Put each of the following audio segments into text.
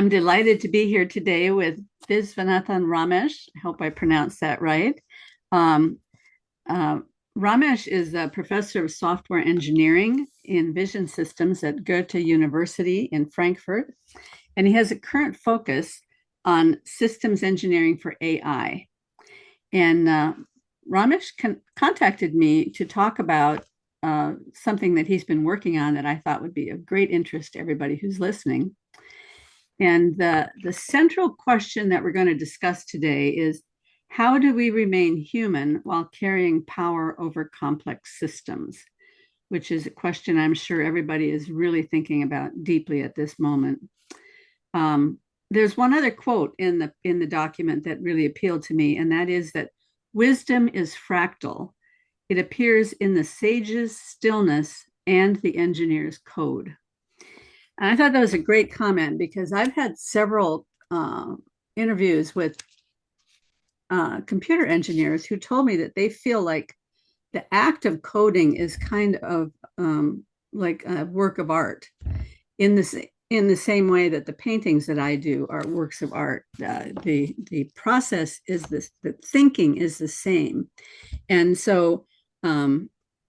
I'm delighted to be here today with Visvanathan Ramesh. I hope I pronounced that right. Um, uh, Ramesh is a professor of software engineering in vision systems at Goethe University in Frankfurt, and he has a current focus on systems engineering for AI. And Ramesh contacted me to talk about something that he's been working on that I thought would be of great interest to everybody who's listening. And the central question that we're going to discuss today is how do we remain human while carrying power over complex systems? Which is a question I'm sure everybody is really thinking about deeply at this moment. Um, there's one other quote in the document that really appealed to me, and that is that wisdom is fractal. It appears in the sage's stillness and the engineer's code. And I thought that was a great comment because I've had several interviews with computer engineers who told me that they feel like the act of coding is kind of like a work of art in this in the same way that the paintings that I do are works of art. The process is this, the thinking is the same, and so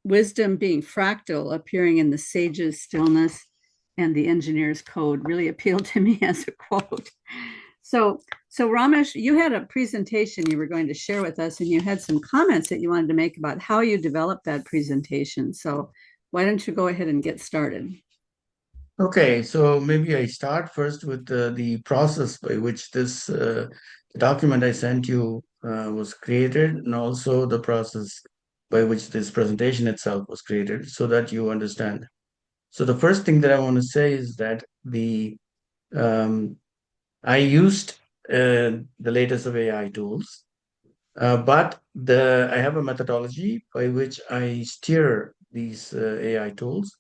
wisdom being fractal, appearing in the sage's stillness and the engineer's code, really appealed to me as a quote. So Ramesh, you had a presentation you were going to share with us, and you had some comments that you wanted to make about how you developed that presentation. So why don't you go ahead and get started? Okay, so maybe I start first with the process by which this document I sent you was created, and also the process by which this presentation itself was created, so that you understand. So the first thing that I want to say is that the I used the latest of AI tools, but I have a methodology by which I steer these AI tools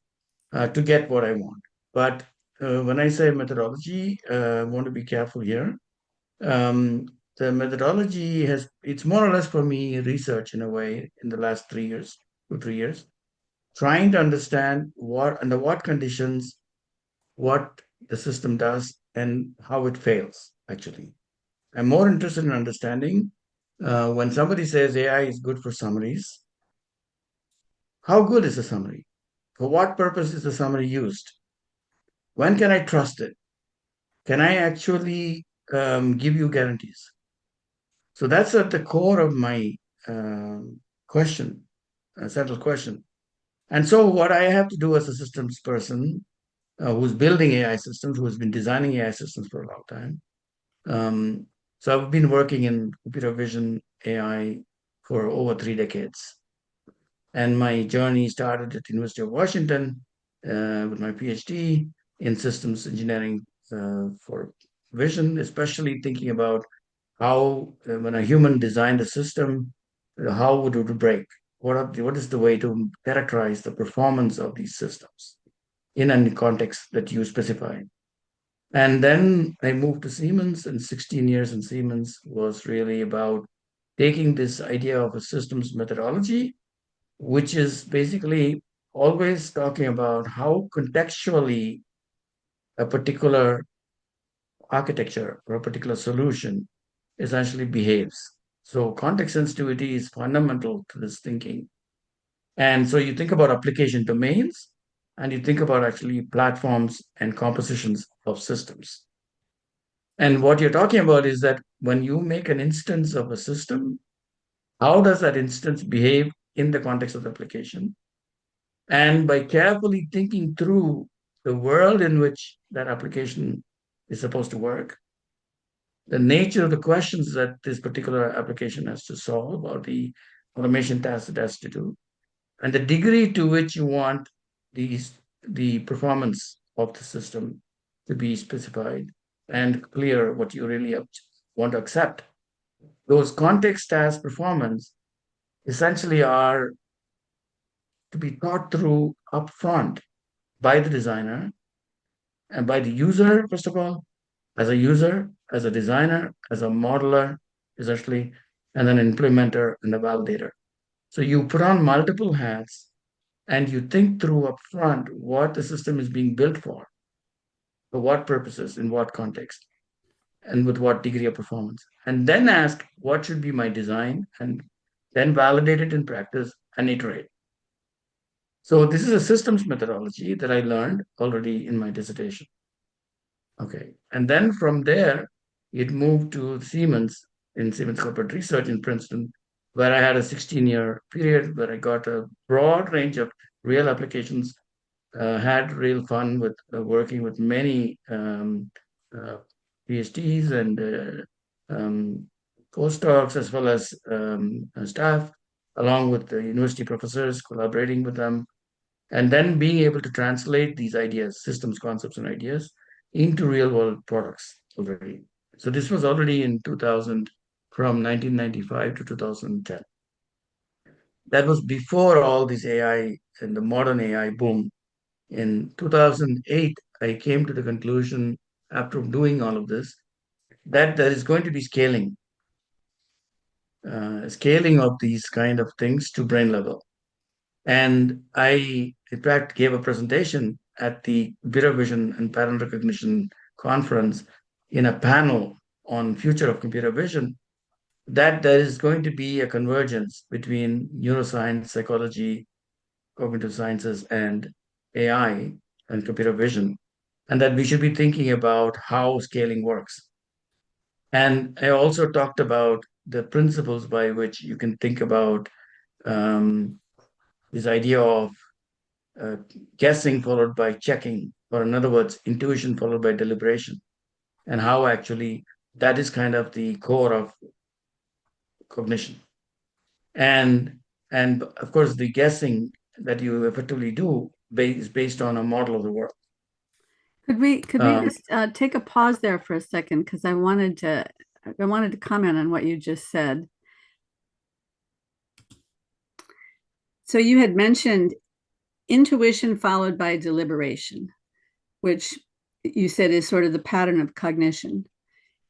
to get what I want. But when I say methodology, I want to be careful here. Um, the methodology it's more or less for me research in a way in the last 3 years, 2, 3 years, trying to understand under what conditions, what the system does and how it fails, actually. I'm more interested in understanding when somebody says AI is good for summaries, how good is the summary? For what purpose is the summary used? When can I trust it? Can I actually give you guarantees? So that's at the core of my question, central question. And so, what I have to do as a systems person who's building AI systems, who has been designing AI systems for a long time. So, I've been working in computer vision AI for over 3 decades. And my journey started at the University of Washington with my PhD in systems engineering for vision, especially thinking about how, when a human designed a system, how would it break? What is the way to characterize the performance of these systems in a context that you specify? And then I moved to Siemens, and 16 years in Siemens was really about taking this idea of a systems methodology, which is basically always talking about how contextually a particular architecture or a particular solution essentially behaves. So context sensitivity is fundamental to this thinking. And so you think about application domains and you think about actually platforms and compositions of systems. And what you're talking about is that when you make an instance of a system, how does that instance behave in the context of the application? And by carefully thinking through the world in which that application is supposed to work, the nature of the questions that this particular application has to solve or the automation tasks it has to do, and the degree to which you want the performance of the system to be specified and clear what you really want to accept. Those context task performance essentially are to be thought through upfront by the designer and by the user, first of all, as a user, as a designer, as a modeler, essentially, and an implementer and a validator. So you put on multiple hats and you think through upfront what the system is being built for. for what purposes, in what context, and with what degree of performance. And then ask what should be my design, and then validate it in practice and iterate. So this is a systems methodology that I learned already in my dissertation. Okay. And then from there, it moved to Siemens in Siemens Corporate Research in Princeton, where I had a 16-year period where I got a broad range of real applications, had real fun with working with many uh, PhDs and postdocs, as well as staff, along with the university professors, collaborating with them, and then being able to translate these ideas, systems, concepts, and ideas into real world products already. So this was already in 2000, from 1995 to 2010. That was before all this AI and the modern AI boom. In 2008, I came to the conclusion, after doing all of this, that there is going to be scaling of these kind of things to brain level. And I, in fact, gave a presentation at the Computer Vision and Pattern Recognition Conference in a panel on future of computer vision, that there is going to be a convergence between neuroscience, psychology, cognitive sciences, and AI and computer vision, and that we should be thinking about how scaling works. And I also talked about the principles by which you can think about um, this idea of uh, guessing followed by checking, or in other words, intuition followed by deliberation, and how actually that is kind of the core of cognition. And and of course, the guessing that you effectively do is based on a model of the world. Could we Um, just take a pause there for a second because I wanted to comment on what you just said. So you had mentioned intuition followed by deliberation, which you said is sort of the pattern of cognition.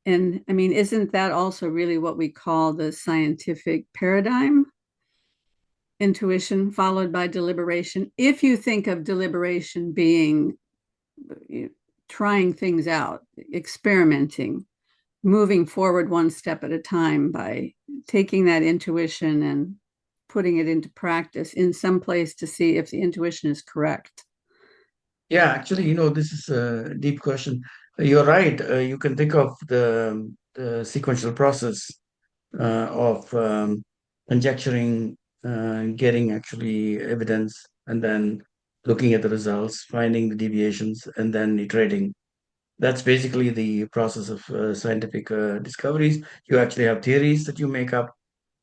And I mean, isn't that also really what we call the scientific paradigm? Intuition followed by deliberation. If you think of deliberation being trying things out, experimenting, moving forward one step at a time by taking that intuition and putting it into practice in some place to see if the intuition is correct. yeah, actually, this is a deep question. You're right. You can think of the sequential process of conjecturing, getting actually evidence, and then looking at the results, finding the deviations, and then iterating. That's basically the process of scientific discoveries. You actually have theories that you make up,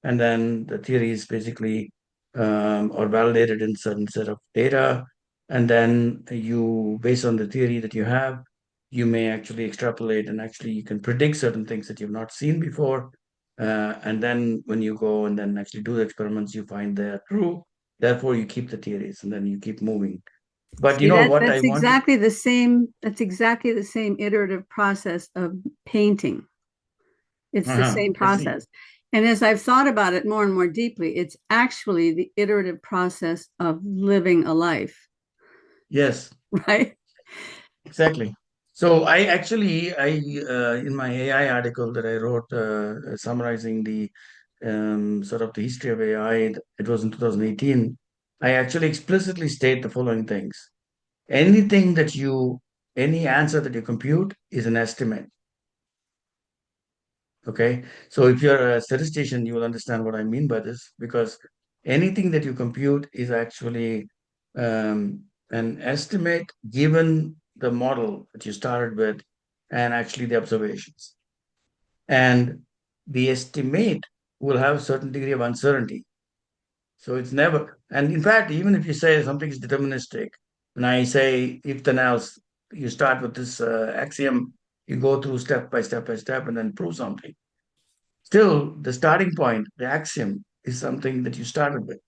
and then the theories basically are validated in certain set of data, and then you, based on the theory that you have, you may actually extrapolate, and actually you can predict certain things that you've not seen before, and then when you go and then actually do the experiments, you find they're true. Therefore you keep the theories, and then you keep moving. But you See, know that what I that's want to. exactly the same. That's exactly the same iterative process of painting. It's the Uh-huh, same I see. process. And as I've thought about it more and more deeply, it's actually the iterative process of living a life, Yes. right? Exactly. So I actually, in my AI article that I wrote, summarizing the sort of the history of AI, it was in 2018. I actually explicitly state the following things. Anything that you, any answer that you compute is an estimate. Okay. So if you're a statistician, you will understand what I mean by this, because anything that you compute is actually an estimate given the model that you started with and actually the observations. And the estimate will have a certain degree of uncertainty. So it's never, and in fact, even if you say something is deterministic, and I say if then else, you start with this axiom, you go through step by step by step and then prove something. Still, the starting point, the axiom, is something that you started with.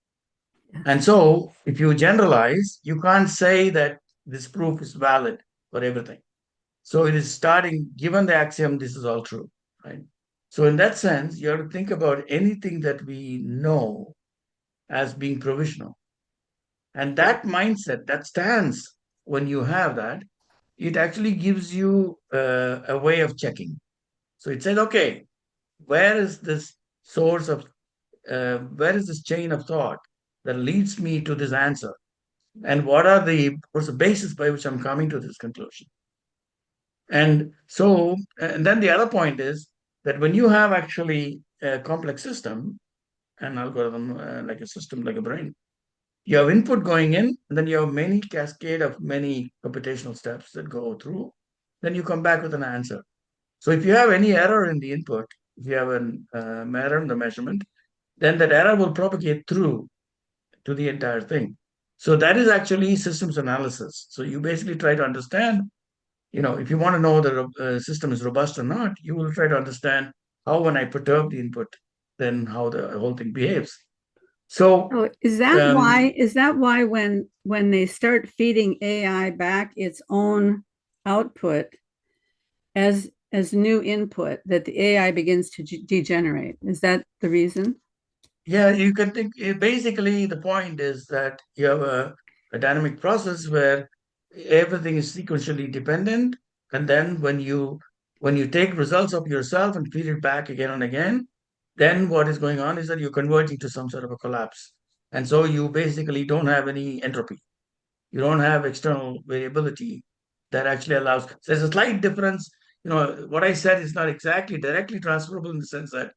And Yes. so, if you generalize, you can't say that this proof is valid for everything. So, it is starting, given the axiom, this is all true, right? So, in that sense, you have to think about anything that we know as being provisional. And that mindset, that stance, when you have that, it actually gives you a way of checking. So it says, okay, where is this source of, where is this chain of thought that leads me to this answer? And what's the basis by which I'm coming to this conclusion? And so, and then the other point is that when you have actually a complex system, an algorithm, like a system, like a brain, you have input going in, and then you have many cascade of many computational steps that go through. Then you come back with an answer. So if you have any error in the input, if you have an error in the measurement, then that error will propagate through to the entire thing. So that is actually systems analysis. So you basically try to understand, if you want to know the system is robust or not, you will try to understand how when I perturb the input, then how the whole thing behaves. So Oh, is that why when they start feeding AI back its own output as new input that the AI begins to degenerate? Is that the reason? yeah, you can think basically the point is that you have a dynamic process where everything is sequentially dependent, and then when you take results of yourself and feed it back again and again, then what is going on is that you're converging to some sort of a collapse. And so you basically don't have any entropy. You don't have external variability that actually allows. So there's a slight difference. What I said is not exactly directly transferable in the sense that,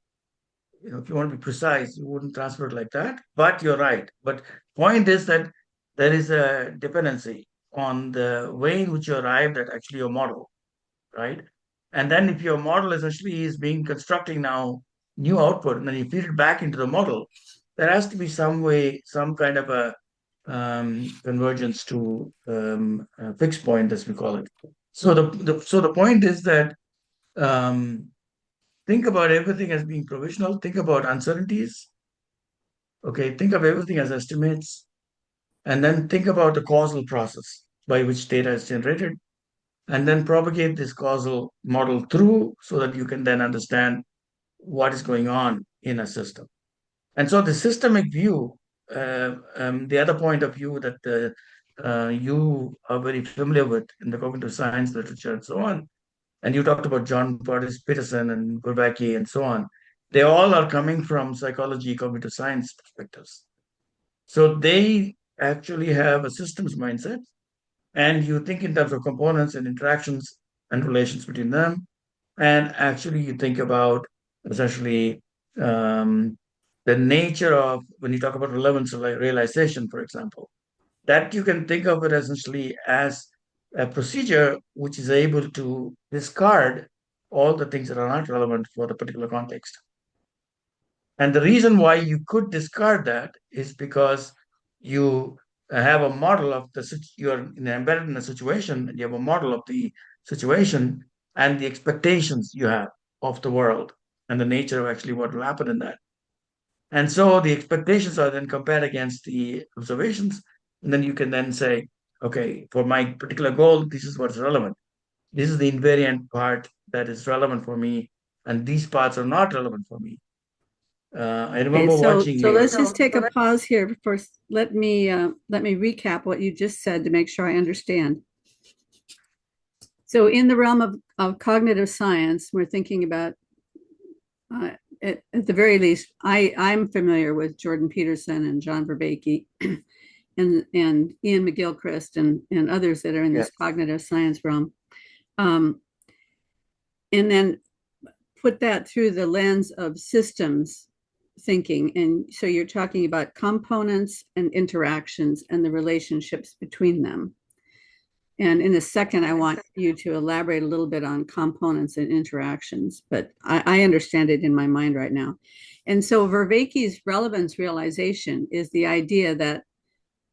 if you want to be precise, you wouldn't transfer it like that. But you're right. But point is that there is a dependency on the way in which you arrived at actually your model, right? And then if your model essentially is being constructing now new output, and then you feed it back into the model, there has to be some way, some kind of a convergence to a fixed point, as we call it. So the point is that um, think about everything as being provisional. Think about uncertainties. Okay, think of everything as estimates, and then think about the causal process by which data is generated, and then propagate this causal model through so that you can then understand what is going on in a system. And so the systemic view, the other point of view that you are very familiar with in the cognitive science literature and so on, and you talked about John Peterson and Goethe and so on, they all are coming from psychology, cognitive science perspectives. So they actually have a systems mindset, and you think in terms of components and interactions and relations between them. And actually, you think about essentially um, the nature of when you talk about relevance of like realization, for example, that you can think of it essentially as a procedure which is able to discard all the things that are not relevant for the particular context. And the reason why you could discard that is because you have a model of you're embedded in a situation, and you have a model of the situation and the expectations you have of the world and the nature of actually what will happen in that. And so the expectations are then compared against the observations. And then you can then say, okay, for my particular goal, this is what's relevant. This is the invariant part that is relevant for me. And these parts are not relevant for me. I Okay, remember so watching so you. let's just take a pause here first. Let me recap what you just said to make sure I understand. So in the realm of cognitive science, we're thinking about at the very least, I'm familiar with Jordan Peterson and John Vervaeke and Ian McGilchrist and others that are in Yeah. this cognitive science realm. Um, and then put that through the lens of systems thinking. And so you're talking about components and interactions and the relationships between them. And in a second, I want you to elaborate a little bit on components and interactions, but I understand it in my mind right now. And so Vervaeke's relevance realization is the idea that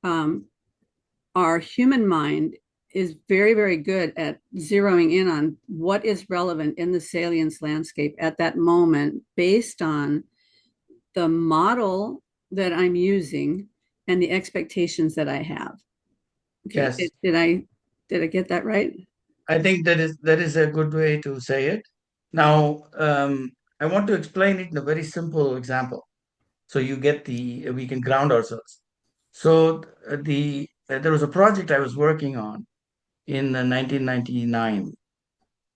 our human mind is very, very good at zeroing in on what is relevant in the salience landscape at that moment based on the model that I'm using and the expectations that I have. Okay, Yes. did I get that right? I think that is a good way to say it. Now, I want to explain it in a very simple example, so we can ground ourselves. So there was a project I was working on in 1999.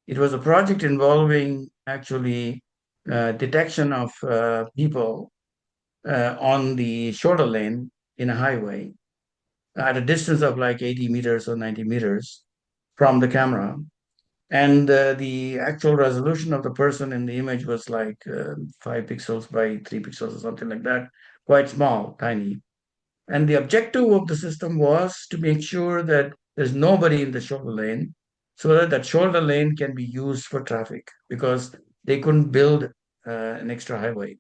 It was a project involving actually detection of people on the shoulder lane in a highway at a distance of like 80 meters or 90 meters from the camera. And the actual resolution of the person in the image was like 5 pixels by 3 pixels or something like that, quite small, tiny. And the objective of the system was to make sure that there's nobody in the shoulder lane so that that shoulder lane can be used for traffic because they couldn't build an extra highway.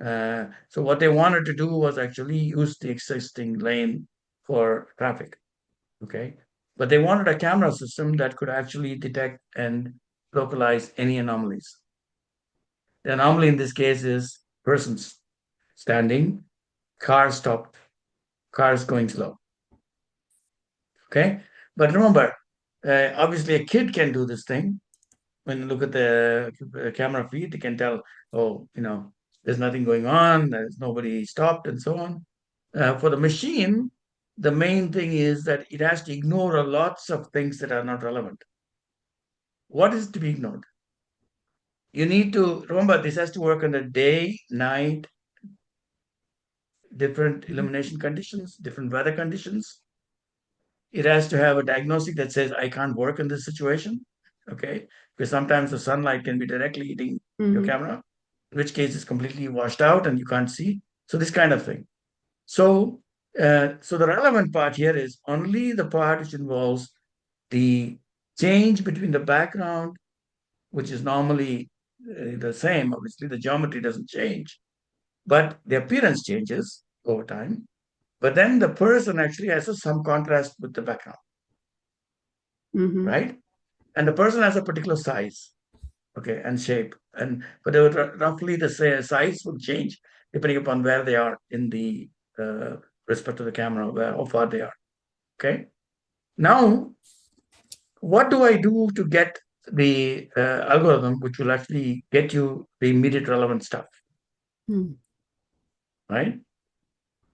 So what they wanted to do was actually use the existing lane for traffic. Okay. But they wanted a camera system that could actually detect and localize any anomalies. The anomaly in this case is persons standing, car stopped, cars going slow. Okay. But remember, obviously a kid can do this thing. When you look at the camera feed, they can tell, oh, there's nothing going on, there's nobody stopped, and so on. For the machine, the main thing is that it has to ignore lots of things that are not relevant. What is to be ignored? You need to remember this has to work under day, night, different illumination conditions, different weather conditions. It has to have a diagnostic that says, I can't work in this situation. Okay. Because sometimes the sunlight can be directly hitting your camera, in which case it's completely washed out and you can't see. So this kind of thing. So the relevant part here is only the part which involves the change between the background, which is normally the same. Obviously, the geometry doesn't change, but the appearance changes over time. But then the person actually has some contrast with the background, right? And the person has a particular size, okay, and shape, but roughly the size would change depending upon where they are in the respect to the camera, how far they are. Okay. Now, what do I do to get the algorithm which will actually get you the immediate relevant stuff? Right?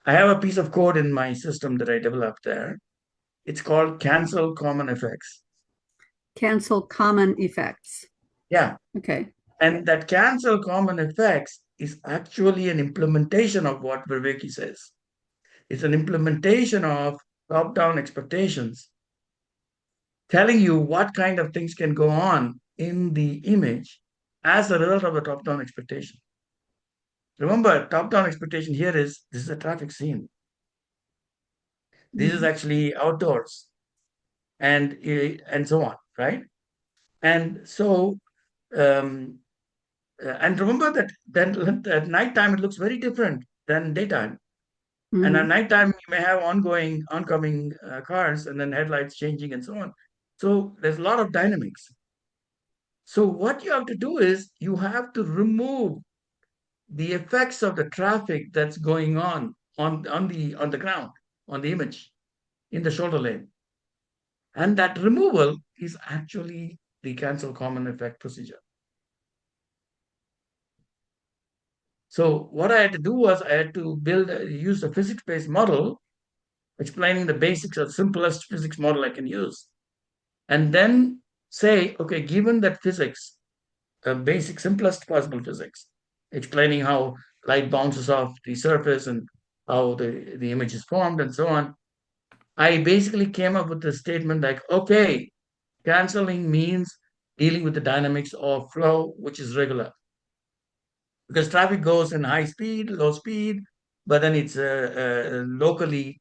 I have a piece of code in my system that I developed there. It's called cancel common effects. Cancel common effects. Yeah. Okay. And that cancel common effects is actually an implementation of what Viveki says. It's an implementation of top-down expectations, telling you what kind of things can go on in the image as a result of the top-down expectation. Remember, top-down expectation here is this is a traffic scene. This is actually outdoors, and so on, right? And so, and remember that at nighttime it looks very different than daytime. And at nighttime you may have oncoming cars, and then headlights changing and so on. So there's a lot of dynamics. So what you have to do is you have to remove the effects of the traffic that's going on the ground, on the image, in the shoulder lane. And that removal is actually the cancel common effect procedure. So what I had to do was I had to use a physics-based model explaining the basics of the simplest physics model I can use. And then say, okay, given that physics, basic, simplest possible physics, explaining how light bounces off the surface and how the image is formed and so on, I basically came up with a statement like, okay, canceling means dealing with the dynamics of flow, which is regular. Because traffic goes in high speed, low speed, but then it's locally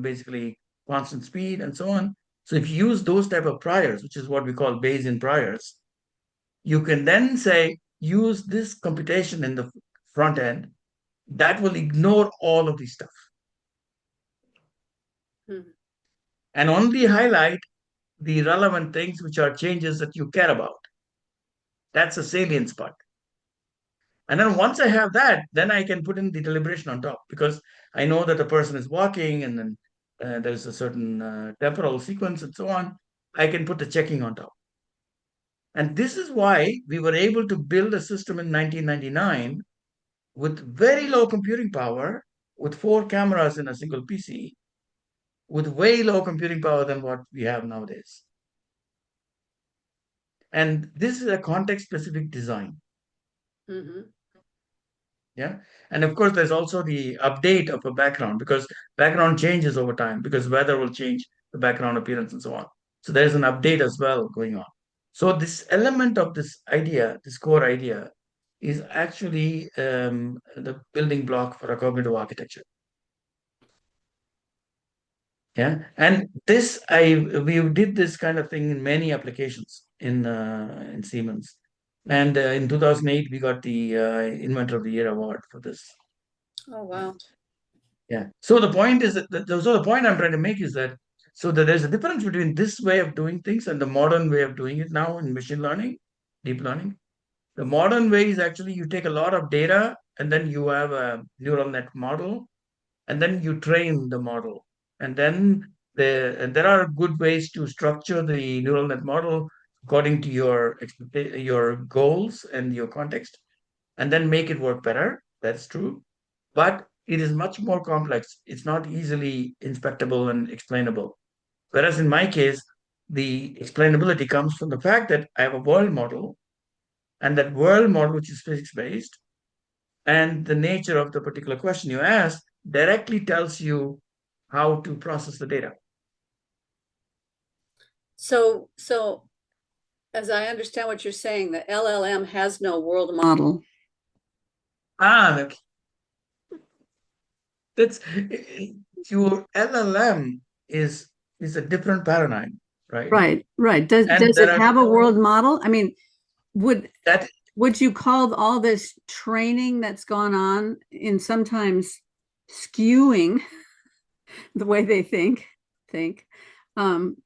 basically constant speed and so on. So if you use those type of priors, which is what we call Bayesian priors, you can then say, use this computation in the front end that will ignore all of this stuff and only highlight the relevant things which are changes that you care about. That's the salience part. And then once I have that, then I can put in the deliberation on top because I know that the person is walking and then there's a certain temporal sequence and so on. I can put the checking on top. And this is why we were able to build a system in 1999 with very low computing power, with 4 cameras in a single PC, with way lower computing power than what we have nowadays. And this is a context-specific design. Mm-hmm. Yeah. And of course, there's also the update of a background because background changes over time because weather will change the background appearance and so on. So there's an update as well going on. So this element of this idea, this core idea, is actually the building block for a cognitive architecture. Yeah. And this, we did this kind of thing in many applications in Siemens. And in 2008, we got the Inventor of the Year award for this. Oh, wow. Yeah. So the point is so the point I'm trying to make is that so that there's a difference between this way of doing things and the modern way of doing it now in machine learning, deep learning. The modern way is actually you take a lot of data and then you have a neural net model and then you train the model. And then there are good ways to structure the neural net model according to your goals and your context, and then make it work better. That's true. But it is much more complex. It's not easily inspectable and explainable. Whereas in my case, the explainability comes from the fact that I have a world model, and that world model, which is physics based, and the nature of the particular question you ask directly tells you how to process the data. So as I understand what you're saying, the LLM has no world model. Ah, that's your LLM is a different paradigm, right? Right. Does And it there are have a world model? I mean, would that would you call all this training that's gone on in sometimes skewing the way they think? Um,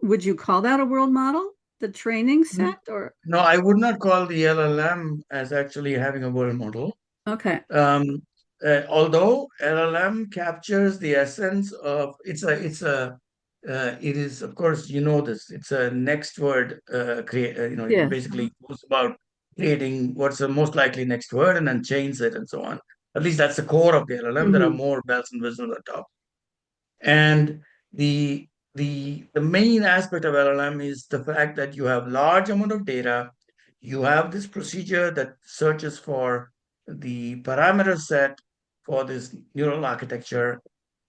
would you call that a world model? The training set or no, I would not call the LLM as actually having a world model. okay. Um, although LLM captures the essence of it is, of course, you know this. It's a next word create. It Yes. basically goes about creating what's the most likely next word and then change it and so on. At least that's the core of the LLM. There are Mm-hmm. more bells and whistles on top. And the main aspect of LLM is the fact that you have large amount of data. You have this procedure that searches for the parameter set for this neural architecture,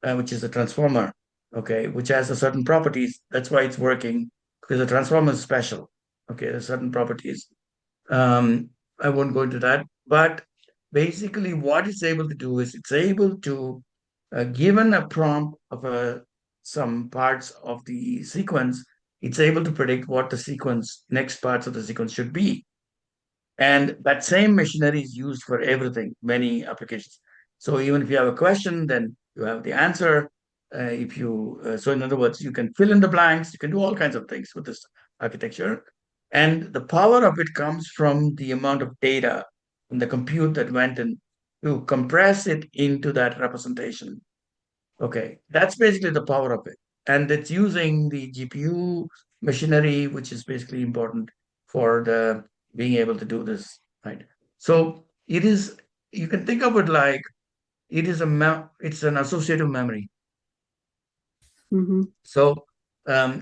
which is a transformer, okay, which has a certain properties. That's why it's working because the transformer is special. Okay, there's certain properties. I won't go into that, but basically, what it's able to do is it's able to, given a prompt of some parts of the sequence, it's able to predict what the sequence, next parts of the sequence should be. And that same machinery is used for everything, many applications. So even if you have a question, then you have the answer. If you so in other words, you can fill in the blanks. You can do all kinds of things with this architecture, and the power of it comes from the amount of data and the compute that went in to compress it into that representation. Okay, that's basically the power of it, and it's using the GPU machinery, which is basically important for the being able to do this, right? So it is. You can think of it like it is it's an associative memory. Mm-hmm. So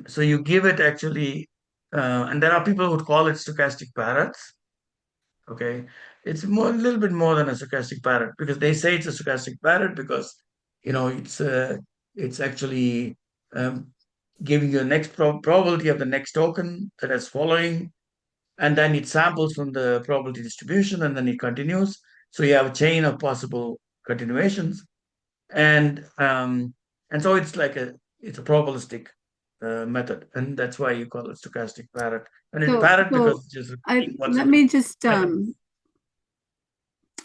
so you give it actually, and there are people who call it stochastic parrots. Okay, it's more a little bit more than a stochastic parrot because they say it's a stochastic parrot because it's actually um, giving you the next probability of the next token that is following, and then it samples from the probability distribution, and then it continues. So you have a chain of possible continuations, and so it's a probabilistic method, and that's why you call it stochastic parrot. And it's parrot because So it's just I repeating what's let in the me just packet.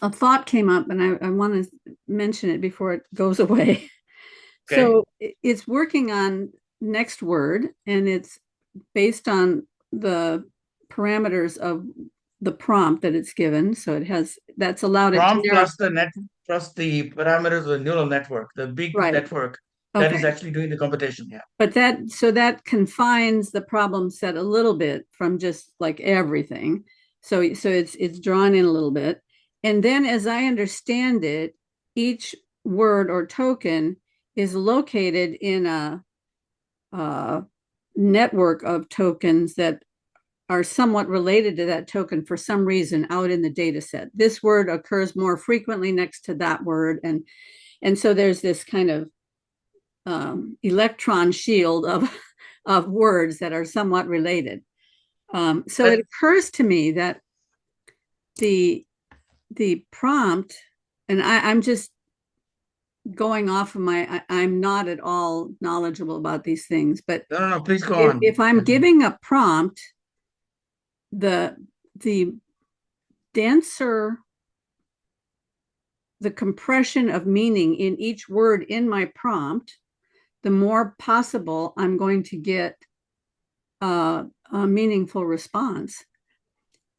a thought came up and I want to mention it before it goes away. Okay. So it's working on next word and it's based on the parameters of the prompt that it's given. So it has that's allowed it to Prompt narrow. plus the parameters of the neural network, the big Right. network that is Okay. actually doing the computation. Yeah. But that confines the problem set a little bit from just like everything. So it's drawn in a little bit. And then as I understand it, each word or token is located in a network of tokens that are somewhat related to that token for some reason out in the data set. This word occurs more frequently next to that word. And so there's this kind of electron shield of words that are somewhat related. So it occurs to me that the prompt, and I'm just going off of I'm not at all knowledgeable about these things, but No, please go on. if I'm giving a prompt, the denser the compression of meaning in each word in my prompt, the more possible I'm going to get a meaningful response.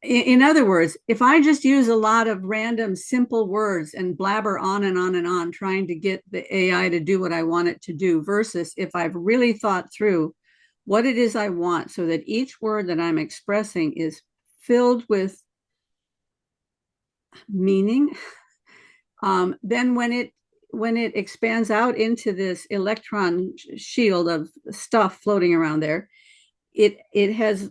In other words, if I just use a lot of random simple words and blabber on and on and on, trying to get the AI to do what I want it to do, versus if I've really thought through what it is I want so that each word that I'm expressing is filled with meaning, then when it expands out into this electron shield of stuff floating around there, it has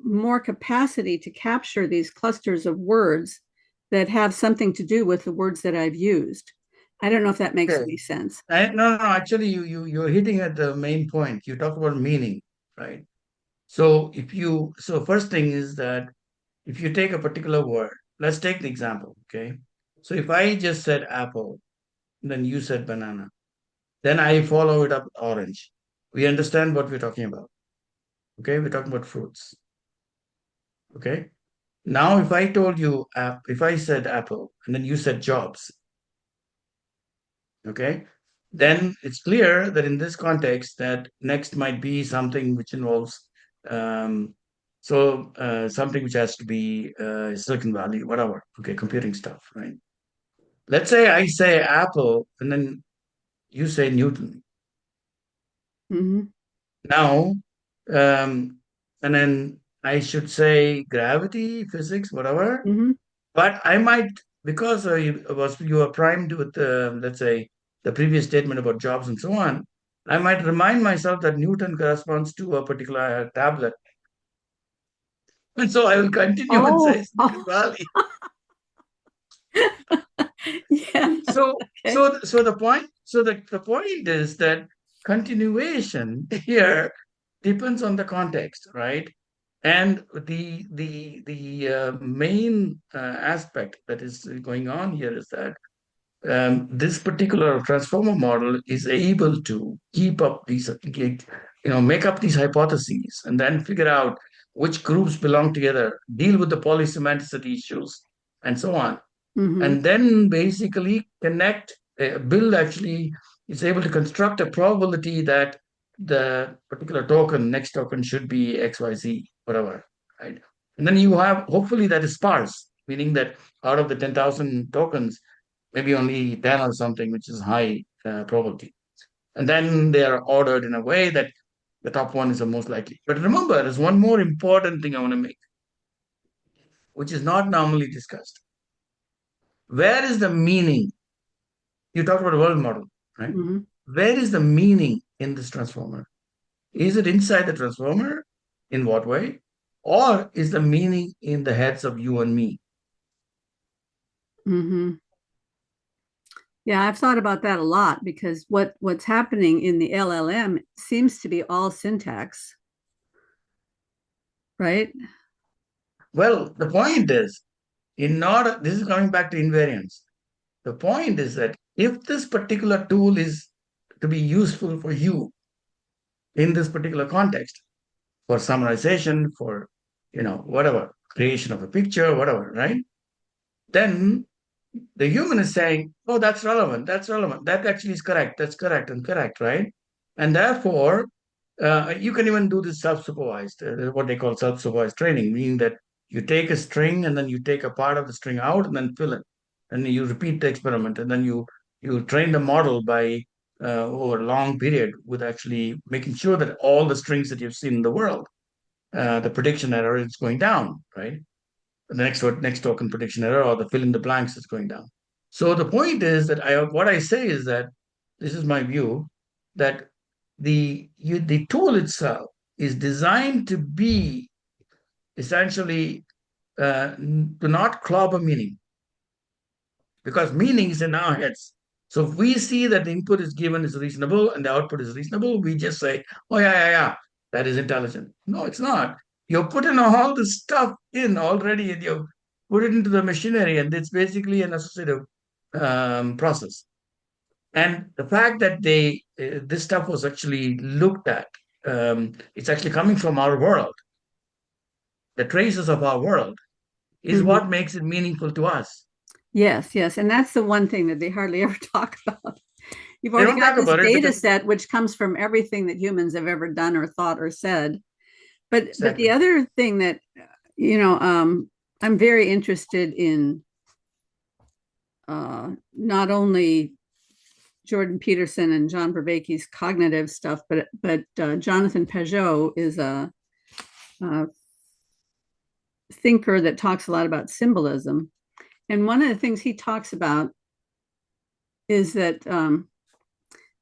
more capacity to capture these clusters of words that have something to do with the words that I've used. I don't know if that makes Okay. any sense. No. Actually, you're hitting at the main point. You talk about meaning, right? So first thing is that if you take a particular word, let's take the example, okay? So if I just said apple, then you said banana, then I follow it up with orange. We understand what we're talking about, okay? We're talking about fruits, okay? Now, if I told you, if I said apple, and then you said jobs, okay, then it's clear that in this context, that next might be something which involves, um, something which has to be Silicon Valley, whatever, okay, computing stuff, right? Let's say I say Apple, and then you say Newton. Mm-hmm. Now, um, and then I should say gravity, physics, whatever. Mm-hmm. But I might, because you are primed with, let's say, the previous statement about jobs and so on, I might remind myself that Newton corresponds to a particular tablet. And so I will continue and say Oh, Silicon oh. Valley. Yeah. Okay. So the point is that continuation here depends on the context, right? And the main aspect that is going on here is that this particular transformer model is able to keep up these, make up these hypotheses and then figure out which groups belong together, deal with the polysemanticity issues, and so on. Mm-hmm. And then basically build actually, is able to construct a probability that the particular next token should be XYZ, whatever, right? And then you have, hopefully that is sparse, meaning that out of the 10,000 tokens, maybe only 10 or something, which is high probability. And then they are ordered in a way that the top one is the most likely. But remember, there's one more important thing I want to make, which is not normally discussed. Where is the meaning? You talked about a world model, right? Mm-hmm. Where is the meaning in this transformer? Is it inside the transformer? In what way? Or is the meaning in the heads of you and me? Mm-hmm. Yeah, I've thought about that a lot because what's happening in the LLM seems to be all syntax, right? Well, the point is, this is coming back to invariance. The point is that if this particular tool is to be useful for you in this particular context, for summarization, for whatever, creation of a picture, whatever, right? Then the human is saying, oh, that's relevant, that actually is correct, that's correct and correct, right? And therefore, you can even do this self-supervised, what they call self-supervised training, meaning that you take a string and then you take a part of the string out and then fill it. And you repeat the experiment and then you train the model by over a long period with actually making sure that all the strings that you've seen in the world, the prediction error is going down, right? The next token prediction error or the fill in the blanks is going down. So the point is that what I say is that this is my view, that the tool itself is designed to be essentially to not clobber meaning, because meaning is in our heads. So if we see that the input is given is reasonable and the output is reasonable, we just say, oh, yeah, yeah, yeah, that is intelligent. No, it's not. You're putting all this stuff in already and you put it into the machinery, and it's basically an associative process. And the fact that this stuff was actually looked at, it's actually coming from our world, the traces of our world, is Mhm. what makes it meaningful to us. Yes, yes. And that's the one thing that they hardly ever talk about. You've They already don't got talk this about it data because set, which comes from everything that humans have ever done or thought or said. But the exactly. other thing that, you know, I'm very interested in not only Jordan Peterson and John Vervaeke's cognitive stuff, but Jonathan Peugeot is a thinker that talks a lot about symbolism. And one of the things he talks about is that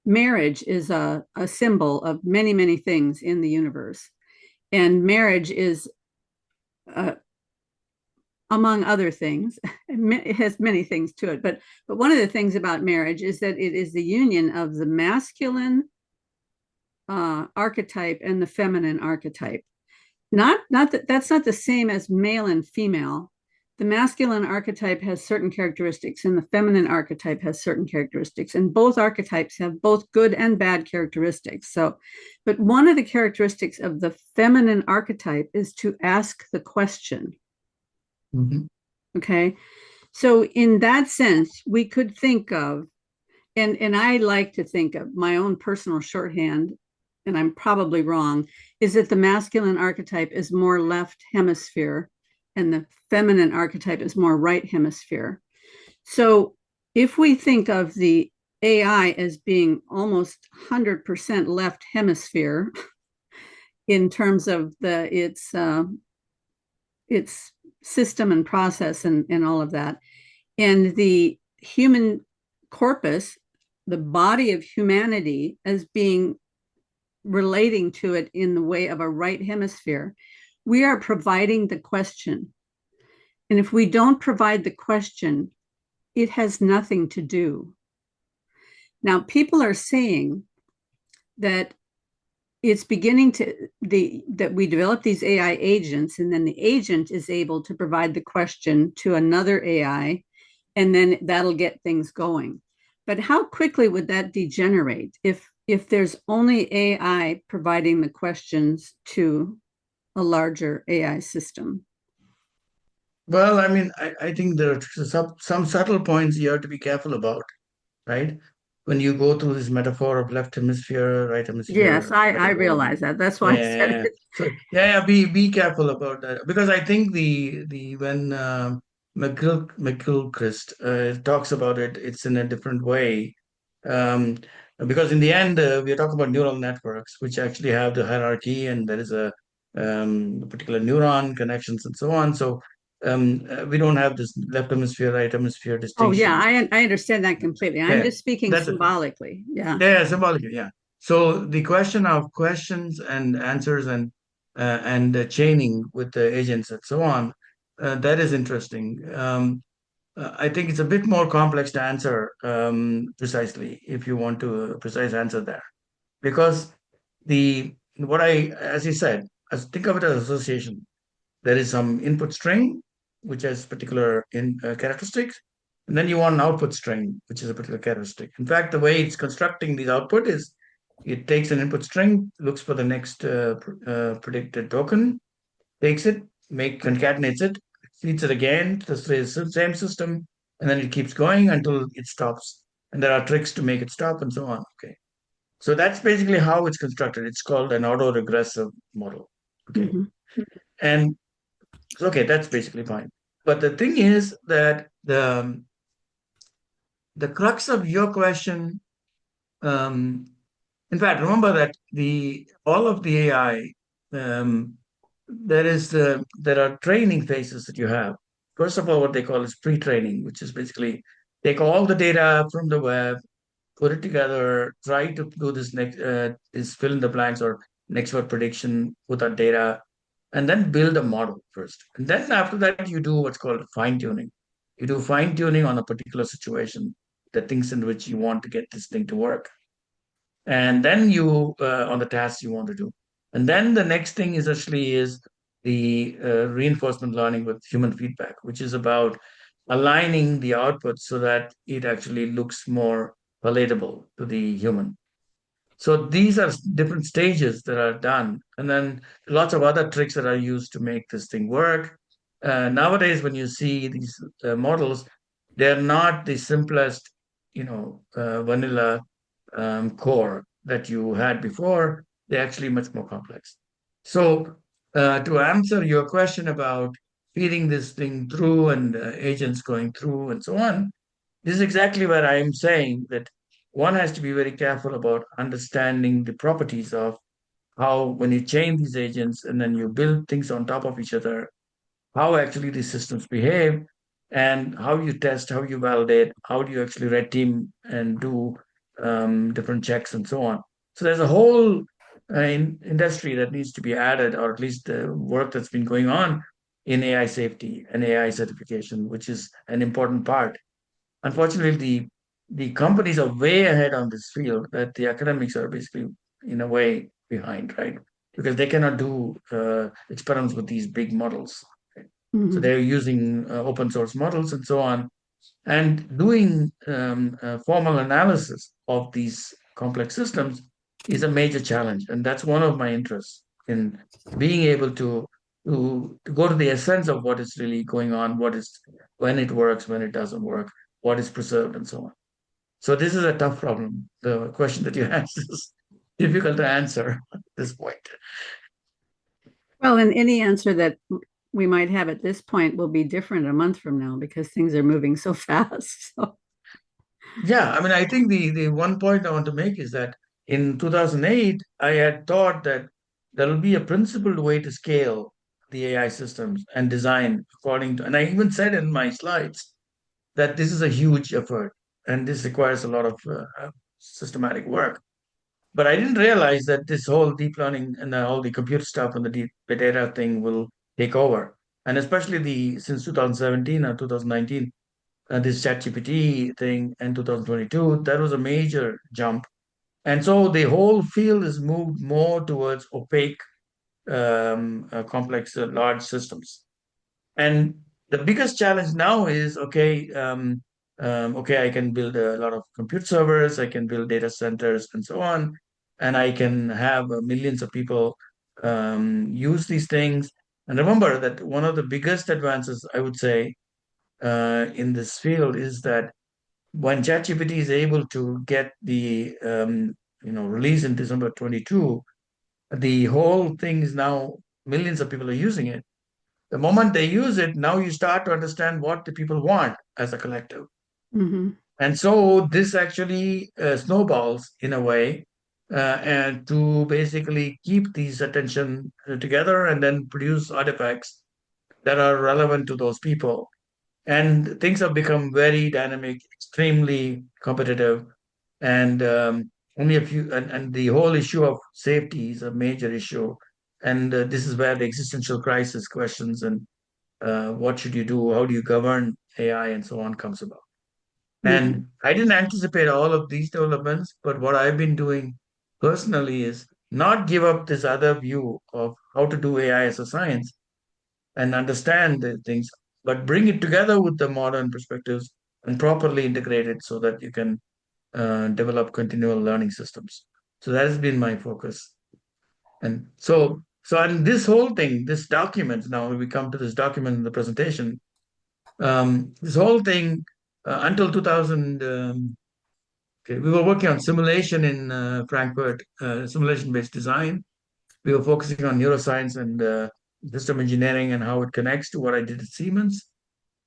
marriage is a symbol of many, many things in the universe. And marriage is, uh, among other things, it has many things to it. But one of the things about marriage is that it is the union of the masculine archetype and the feminine archetype. Not that that's not the same as male and female. The masculine archetype has certain characteristics and the feminine archetype has certain characteristics, and both archetypes have both good and bad characteristics. So, but one of the characteristics of the feminine archetype is to ask the question. Mhm. Okay, so in that sense we could think of, and I like to think of my own personal shorthand, and I'm probably wrong, is that the masculine archetype is more left hemisphere and the feminine archetype is more right hemisphere. So if we think of the AI as being almost 100% left hemisphere in terms of its system and process and all of that, and the human corpus, the body of humanity, as being relating to it in the way of a right hemisphere, we are providing the question. And if we don't provide the question, it has nothing to do. Now, people are saying that it's beginning to that we develop these AI agents, and then the agent is able to provide the question to another AI, and then that'll get things going. But how quickly would that degenerate if there's only AI providing the questions to a larger AI system? Well, I mean, I think there are some subtle points you have to be careful about, right? When you go through this metaphor of left hemisphere, right Yes, hemisphere I metaphor. realize that. That's why I said Yeah. it. So yeah, yeah, be careful about that, because I think the when McGilchrist talks about it, it's in a different way. Um, because in the end, we are talking about neural networks, which actually have the hierarchy, and there is a particular neuron connections and so on. So we don't have this left hemisphere, right hemisphere Oh yeah, distinction. I understand that completely. I'm Yeah, just speaking that's it. symbolically. Yeah. Yeah, symbolically, yeah. So the question of questions and answers and chaining with the agents and so on, that is interesting. I think it's a bit more complex to answer precisely if you want to a precise answer there, because as you said, as think of it as association. There is some input string which has particular characteristics, and then you want an output string which is a particular characteristic. In fact, the way it's constructing the output is it takes an input string, looks for the next predicted token, takes it, concatenates it, feeds it again to the same system, and then it keeps going until it stops. And there are tricks to make it stop and so on. Okay. So that's basically how it's constructed. It's called an autoregressive model. Okay. Mhm. And okay, that's basically fine. But the thing is that the crux of your question, um, in fact, remember that the all of the AI, there are training phases that you have. First of all, what they call is pre-training, which is basically take all the data from the web, put it together, try to do this fill in the blanks or next word prediction with our data, and then build a model first. And then after that, you do what's called fine tuning. You do fine tuning on a particular situation, the things in which you want to get this thing to work, and then you on the tasks you want to do. And then the next thing is actually is the reinforcement learning with human feedback, which is about aligning the output so that it actually looks more palatable to the human. So these are different stages that are done, and then lots of other tricks that are used to make this thing work. Nowadays, when you see these models, they're not the simplest, vanilla core that you had before. They're actually much more complex. So, to answer your question about feeding this thing through and agents going through and so on, this is exactly where I am saying that one has to be very careful about understanding the properties of how, when you chain these agents and then you build things on top of each other, how actually these systems behave and how you test, how you validate, how do you actually red team and do different checks and so on. So there's a whole industry that needs to be added, or at least the work that's been going on in AI safety and AI certification, which is an important part. Unfortunately, the companies are way ahead on this field that the academics are basically in a way behind, right? Because they cannot do experiments with these big models. Right? So Mhm. they're using open source models and so on, and doing formal analysis of these complex systems is a major challenge, and that's one of my interests in being able to go to the essence of what is really going on, what is when it works, when it doesn't work, what is preserved, and so on. So this is a tough problem. The question that you asked is difficult to answer at this point. Well, and any answer that we might have at this point will be different a month from now because things are moving so fast. So, Yeah, I mean, I think the one point I want to make is that in 2008, I had thought that there will be a principled way to scale the AI systems and design according to, and I even said in my slides that this is a huge effort and this requires a lot of systematic work. But I didn't realize that this whole deep learning and all the computer stuff and the deep data thing will take over. And especially the since 2017 or 2019, this ChatGPT thing in 2022, that was a major jump. And so the whole field is moved more towards opaque, complex, large systems. And the biggest challenge now is okay, I can build a lot of compute servers, I can build data centers, and so on, and I can have millions of people use these things. And remember that one of the biggest advances, I would say, in this field is that when ChatGPT is able to get the release in December 22, the whole thing is now millions of people are using it. The moment they use it, now you start to understand what the people want as a collective. mhm. And so this actually snowballs in a way, and to basically keep these attention together and then produce artifacts that are relevant to those people. And things have become very dynamic, extremely competitive, and only a few, and the whole issue of safety is a major issue. And this is where the existential crisis questions and what should you do, how do you govern AI, and so on comes about. Mhm. And I didn't anticipate all of these developments, but what I've been doing personally is not give up this other view of how to do AI as a science and understand the things, but bring it together with the modern perspectives and properly integrate it so that you can develop continual learning systems. So that has been my focus. And and this whole thing, this document, now we come to this document in the presentation, this whole thing until 2000, okay, we were working on simulation in Frankfurt, simulation-based design. We were focusing on neuroscience and system engineering and how it connects to what I did at Siemens.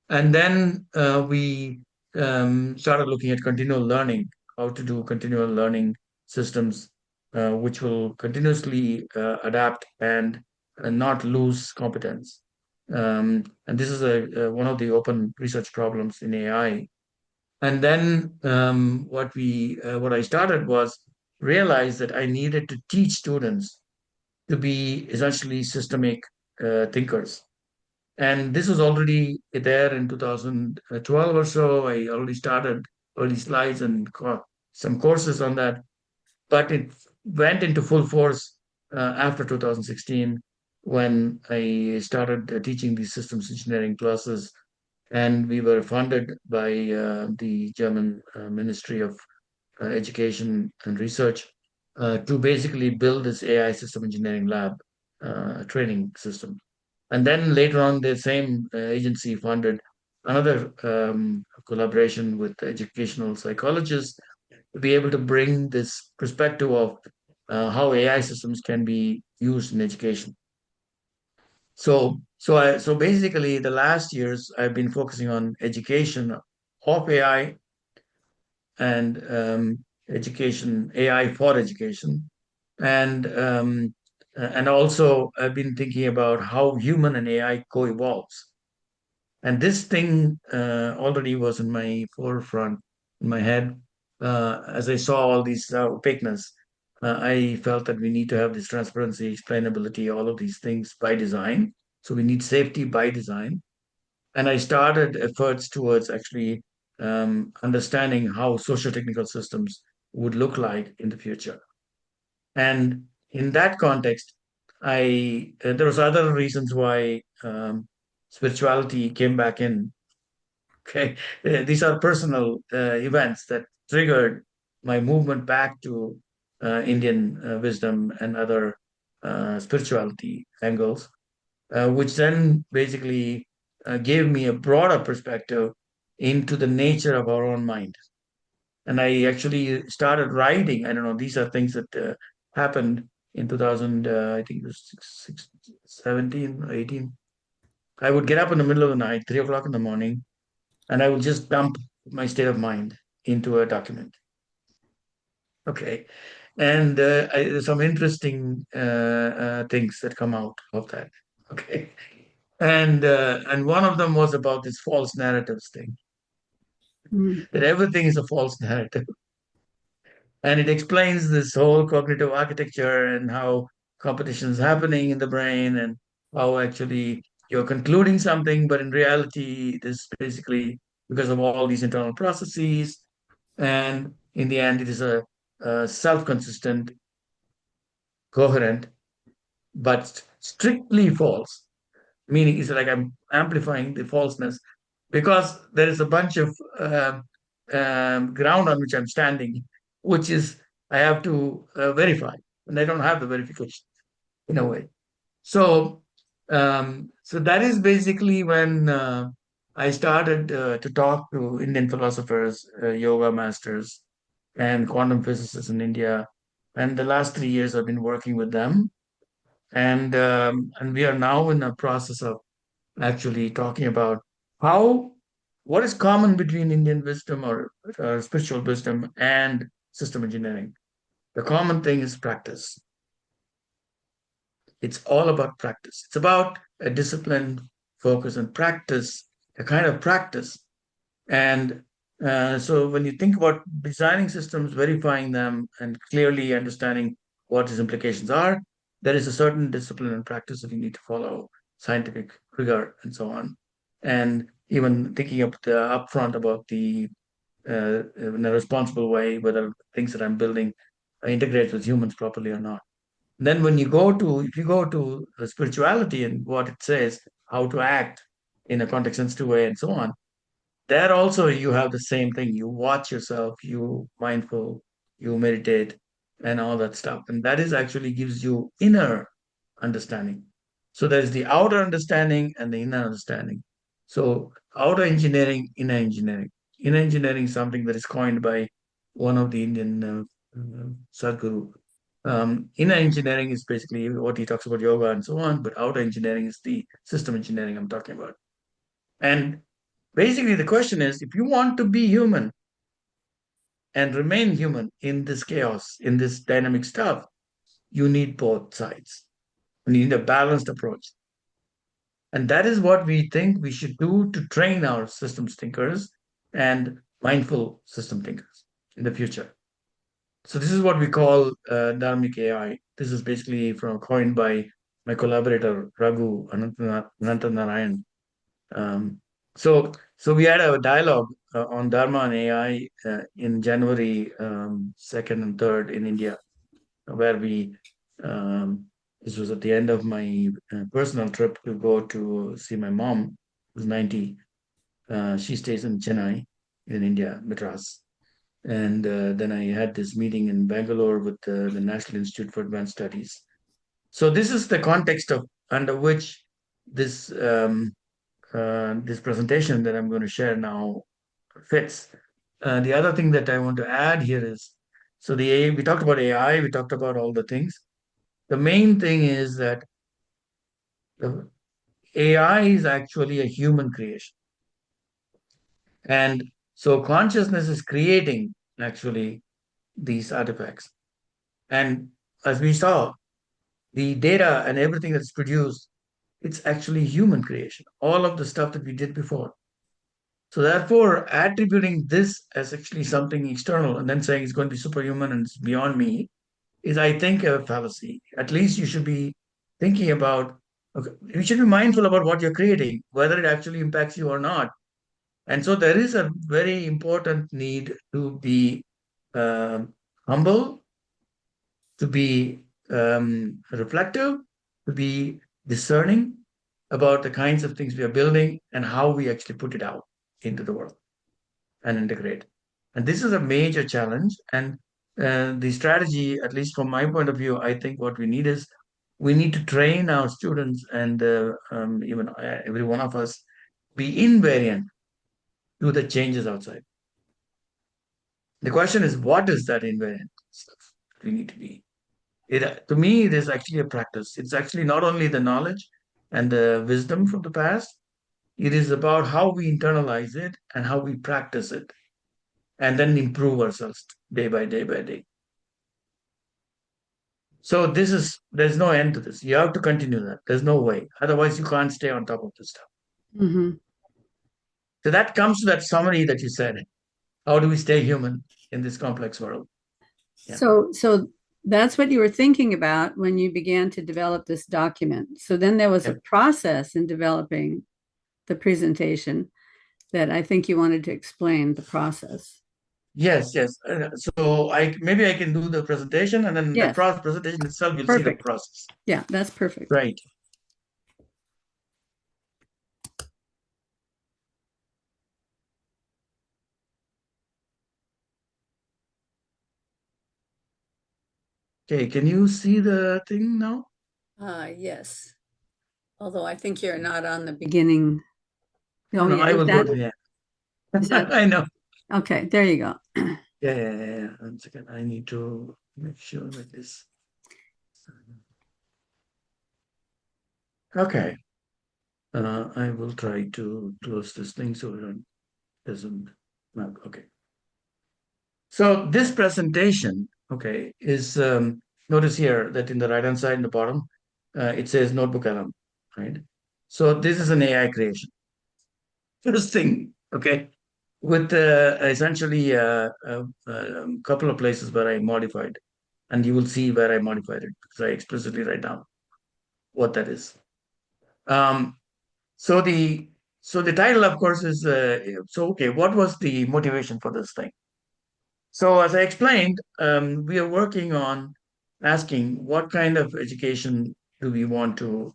And then we started looking at continual learning, how to do continual learning systems, which will continuously adapt and not lose competence. And this is one of the open research problems in AI. And then what I started was realize that I needed to teach students to be essentially systemic thinkers. And this was already there in 2012 or so. I already started early slides and some courses on that, but it went into full force after 2016 when I started teaching these systems engineering classes, and we were funded by the German Ministry of Education and Research to basically build this AI system engineering lab training system. And then later on, the same agency funded another collaboration with educational psychologists to be able to bring this perspective of how AI systems can be used in education. So basically, the last years I've been focusing on education of AI and education, AI for education, and also I've been thinking about how human and AI co-evolves. And this thing already was in my forefront, in my head, as I saw all these opaqueness. I felt that we need to have this transparency, explainability, all of these things by design. So we need safety by design. And I started efforts towards actually understanding how social technical systems would look like in the future. And in that context, I there was other reasons why spirituality came back in. Okay, these are personal events that triggered my movement back to Indian wisdom and other spirituality angles, which then basically gave me a broader perspective into the nature of our own mind. And I actually started writing. I don't know, these are things that happened in 2000, I think it was 17 or 18. I would get up in the middle of the night, 3 o'clock in the morning, and I would just dump my state of mind into a document. Okay. And there's some interesting things that come out of that. Okay. And one of them was about this false narratives thing, Mm. that everything is a false narrative. And it explains this whole cognitive architecture and how competition is happening in the brain and how actually you're concluding something, but in reality, this basically because of all these internal processes. And in the end, it is a self-consistent, coherent, but strictly false. Meaning it's like I'm amplifying the falseness because there is a bunch of ground on which I'm standing, which is I have to verify, and I don't have the verification in a way. So that is basically when I started to talk to Indian philosophers, yoga masters, and quantum physicists in India. And the last 3 years, I've been working with them, and we are now in a process of actually talking about how what is common between Indian wisdom or spiritual wisdom and system engineering. The common thing is practice. It's all about practice. It's about a disciplined focus and practice, a kind of practice. And so when you think about designing systems, verifying them, and clearly understanding what its implications are, there is a certain discipline and practice that you need to follow, scientific rigor, and so on. And even thinking up the upfront about the in a responsible way, whether things that I'm building integrate with humans properly or not. Then when you go to if you go to spirituality and what it says, how to act in a context sensitive way, and so on, there also you have the same thing. You watch yourself, you mindful, you meditate, and all that stuff. And that is actually gives you inner understanding. So there's the outer understanding and the inner understanding. So outer engineering, inner engineering. Inner engineering is something that is coined by one of the Indian Sadhguru. Inner engineering is basically what he talks about yoga and so on, but outer engineering is the system engineering I'm talking about. And basically, the question is if you want to be human and remain human in this chaos, in this dynamic stuff, you need both sides. You need a balanced approach. And that is what we think we should do to train our systems thinkers and mindful system thinkers in the future. So this is what we call dharmic AI. This is basically coined by my collaborator Raghu Anantanarayan. Um, so we had a dialogue on Dharma and AI in January 2nd and 3rd in India, where um, this was at the end of my personal trip to go to see my mom, who's 90. She stays in Chennai in India, Madras. And then I had this meeting in Bangalore with the National Institute for Advanced Studies. So this is the context of under which this this presentation that I'm going to share now fits. The other thing that I want to add here is, so the AI, we talked about AI, we talked about all the things. The main thing is that the AI is actually a human creation. And so consciousness is creating actually these artifacts. And as we saw, the data and everything that's produced, it's actually human creation. All of the stuff that we did before. So therefore, attributing this as actually something external and then saying it's going to be superhuman and it's beyond me is, I think, a fallacy. At least you should be thinking about, okay, you should be mindful about what you're creating, whether it actually impacts you or not. And so there is a very important need to be um humble, to be reflective, to be discerning about the kinds of things we are building and how we actually put it out into the world and integrate. And this is a major challenge. And the strategy, at least from my point of view, I think what we need is we need to train our students and even every one of us be invariant to the changes outside. The question is, what is that invariant stuff we need to be? To me, it is actually a practice. It's actually not only the knowledge and the wisdom from the past, it is about how we internalize it and how we practice it and then improve ourselves day by day by day. So there's no end to this. You have to continue that. There's no way. Otherwise, you can't stay on top of this stuff. Mm-hmm. So that comes to that summary that you said. How do we stay human in this complex world? Yeah. So that's what you were thinking about when you began to develop this document. So then there was a Yeah. process in developing the presentation that I think you wanted to explain the process. Yes, yes. So I maybe I can do the presentation and then the Yes, presentation itself, you'll see the perfect. process. Yeah, that's perfect. Right. Okay, can you see the thing now? Yes. Although I think you're not on the beginning. No, Oh no, yeah, I is will go that to, yeah. is that I know. okay? There you go. Yeah, yeah, yeah, yeah. 1 second. I need to make sure that this. Okay. I will try to close this thing so it doesn't. No, okay. So this presentation, okay, is notice here that in the right hand side in the bottom, it says notebook LM, right? So this is an AI creation. First thing, okay, with essentially a couple of places where I modified, and you will see where I modified it because I explicitly write down what that is. Um, so the so the title, of course, is so okay. What was the motivation for this thing? So as I explained, we are working on asking what kind of education do we want to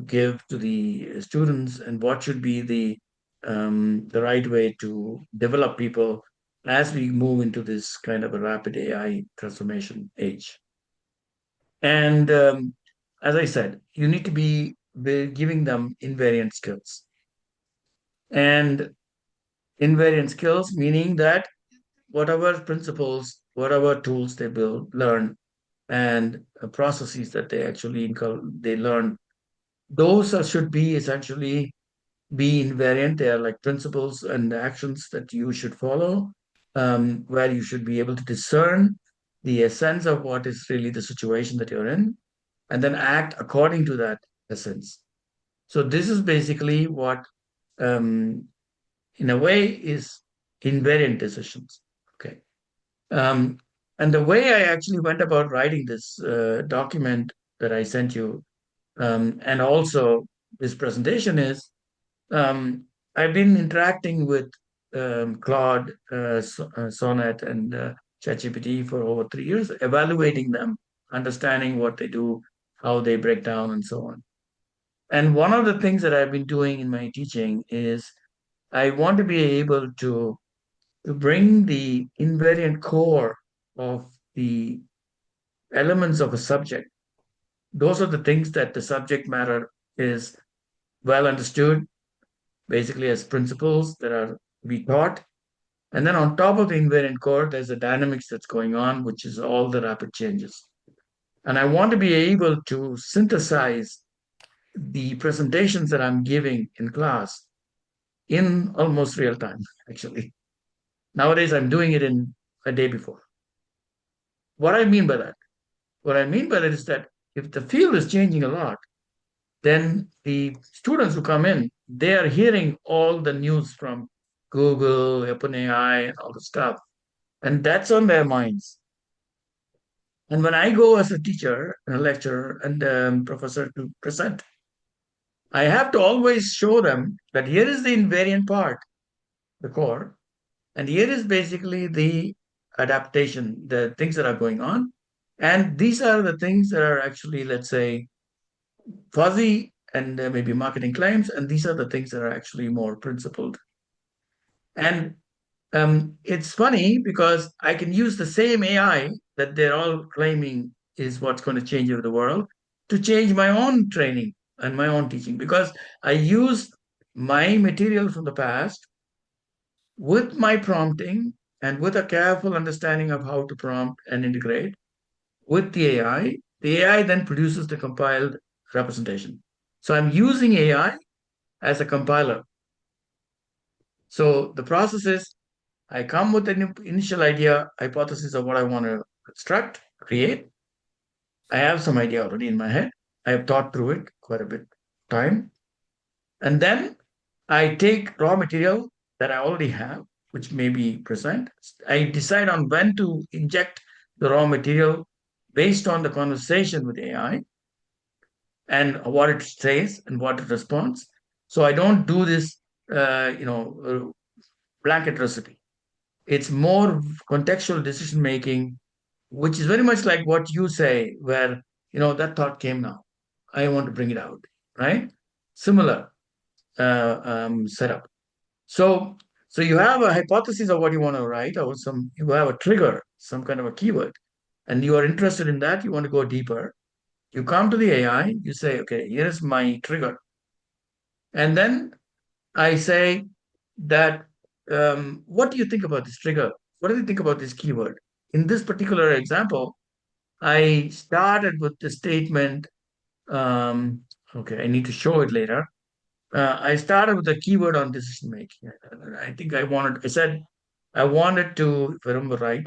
give to the students, and what should be the right way to develop people as we move into this kind of a rapid AI transformation age. And as I said, you need to be giving them invariant skills. And invariant skills meaning that whatever principles, whatever tools they will learn, and processes that they learn, those should be essentially be invariant. They are like principles and actions that you should follow, where you should be able to discern the essence of what is really the situation that you're in, and then act according to that essence. So this is basically what um, in a way, is invariant decisions. Okay. Um, and the way I actually went about writing this document that I sent you, and also this presentation is, um, I've been interacting with Claude, Sonnet, and ChatGPT for over 3 years, evaluating them, understanding what they do, how they break down, and so on. And one of the things that I've been doing in my teaching is I want to be able to bring the invariant core of the elements of a subject. Those are the things that the subject matter is well understood, basically as principles that are to be taught. And then on top of the invariant core, there's a dynamics that's going on, which is all the rapid changes. And I want to be able to synthesize the presentations that I'm giving in class in almost real time, actually. Nowadays, I'm doing it in a day before. What I mean by that? What I mean by that is that if the field is changing a lot, then the students who come in, they are hearing all the news from Google, OpenAI, and all the stuff. And that's on their minds. And when I go as a teacher, and a lecturer, and professor to present, I have to always show them that here is the invariant part, the core, and here is basically the adaptation, the things that are going on. And these are the things that are actually, let's say, fuzzy and maybe marketing claims. And these are the things that are actually more principled. And it's funny because I can use the same AI that they're all claiming is what's going to change over the world to change my own training and my own teaching because I use my material from the past with my prompting and with a careful understanding of how to prompt and integrate with the AI. The AI then produces the compiled representation. So I'm using AI as a compiler. So the process is I come with an initial idea, hypothesis of what I want to construct, create. I have some idea already in my head. I have thought through it quite a bit time. And then I take raw material that I already have, which may be present. I decide on when to inject the raw material based on the conversation with AI and what it says and what it responds. So I don't do this, blanket recipe. It's more contextual decision making, which is very much like what you say, where that thought came now. I want to bring it out, right? Similar setup. So, so you have a hypothesis of what you want to write, or you have a trigger, some kind of a keyword, and you are interested in that. You want to go deeper. You come to the AI. You say, okay, here's my trigger, and then I say that, what do you think about this trigger? What do you think about this keyword? In this particular example, I started with the statement, okay, I need to show it later. I started with the keyword on decision making. I think I said, I wanted to, if I remember right,